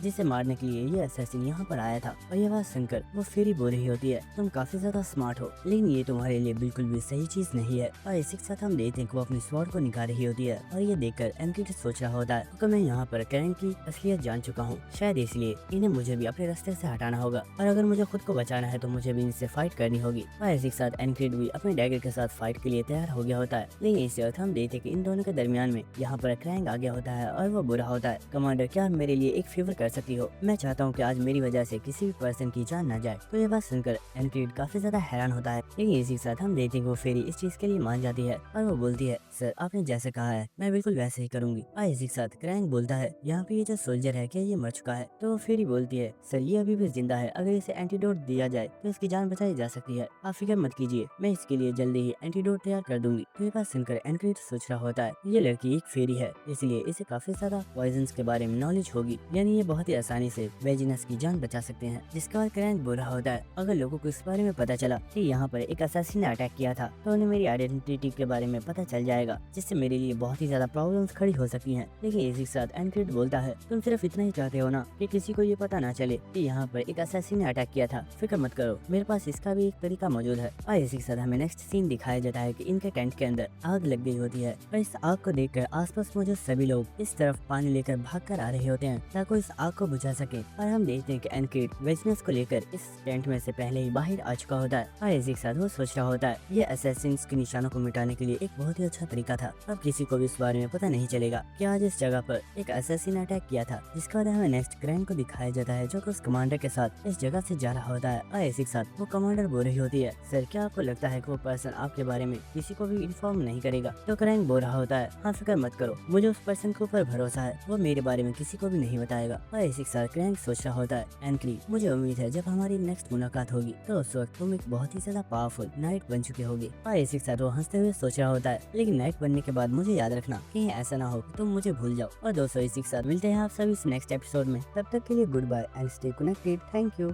जिसे मारने के लिए ये असैसिन यहाँ पर आया था। और ये बात सुनकर वो फिर ही बोल रही होती है तुम काफी ज्यादा स्मार्ट हो, लेकिन ये तुम्हारे लिए बिल्कुल भी सही चीज नहीं है। और इसी के साथ हम देखते हैं कि वो अपनी स्वॉर्ड को निकाल रही होती है और ये देखकर एनक्रीड सोच रहा होता है कि मैं यहाँ पर क्रैंक की असलियत जान चुका हूँ, शायद इसलिए इन्हें मुझे भी अपने रास्ते से हटाना होगा और अगर मुझे खुद को बचाना है तो मुझे भी इनसे फाइट करनी होगी। और इसी के साथ एनक्रीड भी अपने डैगर के साथ फाइट के लिए तैयार हो गया होता है, लेकिन इसी वक्त हम देखते हैं कि इन दोनों के दरमियान में यहाँ पर क्रैंक आ गया होता है और वो बुरा होता है कमांडर क्या आप मेरे लिए एक फेवर कर सकती हो, मैं चाहता हूँ कि आज मेरी वजह से किसी भी पर्सन की जान न जाए। तो ये बात सुनकर एनक्रीड काफी ज्यादा हैरान होता है, लेकिन इसी के साथ हम देखते हैं कि वो फेरी इस चीज के लिए मान जाती है और वो बोलती है सर आपने जैसे कहा है मैं बिल्कुल वैसे ही करूंगी। और इसी के साथ क्रैंक बोलता है यहाँ पे ये जो सोल्जर है क्या ये मर चुका है। तो वो फेरी बोलती है सर ये अभी भी जिंदा है, अगर इसे एंटीडोट दिया जाए तो इसकी जान बचाई जा सकती है, आप फिक्र मत कीजिए मैं इसके लिए जल्दी ही एंटीडोट तैयार कर दूंगी। तो ये बात सुनकर एनक्रीड सोच रहा होता है ये लड़की एक फेरी है इसलिए इसे काफी ज्यादा पॉइजन के बारे में नॉलेज होगी, यानी ये बहुत ही आसानी से वेजिनस की जान बचा सकते हैं। जिसके बाद क्रैंक बोल रहा होता है अगर लोगों को इस बारे में पता चला कि यहाँ पर एक असैसिन ने अटैक किया था तो उन्हें मेरी आइडेंटिटी के बारे में पता चल जाएगा, जिससे मेरे लिए बहुत ही ज्यादा प्रॉब्लम्स खड़ी हो सकती हैं। लेकिन इसी के साथ एनक्रीड बोलता है तुम सिर्फ इतना ही चाहते हो ना कि किसी को ये पता ना चले कि यहाँ पर एक असैसिन ने अटैक किया था, फिक्र मत करो मेरे पास इसका भी एक तरीका मौजूद है। और इसी के साथ हमें नेक्स्ट सीन दिखाया जाता है कि इनके टेंट के अंदर आग लग गई होती है और इस आग को देखकर आसपास मौजूद सभी लोग इस तरफ पानी लेकर भागकर आ रहे होते हैं ताकि इस आग को बुझा सके। और हम देखते हैं कि एनक्रीड वेजिनस को लेकर इस टेंट में से पहले ही बाहर आ चुका होता है और इसी के साथ वो सोच रहा होता है ये असैसिन्स के निशानों को मिटाने के लिए एक बहुत ही अच्छा तरीका था, अब किसी को भी इस बारे में पता नहीं चलेगा कि आज इस जगह पर एक असैसिन अटैक किया था। जिसके बाद हमें नेक्स्ट क्रैंक को दिखाया जाता है जो कि उस कमांडर के साथ इस जगह से जा रहा होता है और इसी के साथ वो कमांडर बोल रही होती है सर क्या आपको लगता है कि वो पर्सन आपके बारे में किसी को भी इन्फॉर्म नहीं करेगा। तो क्रैंक बोल रहा होता है हाँ फिक्र मत करो मुझे उस पर्सन के ऊपर भरोसा है, वो मेरे बारे में किसी को भी नहीं बताएगा। और इसी के साथ क्रैंक सोच रहा होता है एनक्रीड मुझे उम्मीद है जब हमारी नेक्स्ट मुलाकात होगी तो उस वक्त तुम एक बहुत ही ज्यादा पावरफुल नाइट बन चुके होगे। और इसी के साथ वो हंसते हुए सोच रहा होता है लेकिन नाइट बनने के बाद मुझे याद रखना कहीं ऐसा ना हो कि तुम मुझे भूल जाओ। और दोस्तों इसी के साथ मिलते हैं आप सभी इस नेक्स्ट एपिसोड में, तब तक के लिए goodbye and stay connected. Thank you.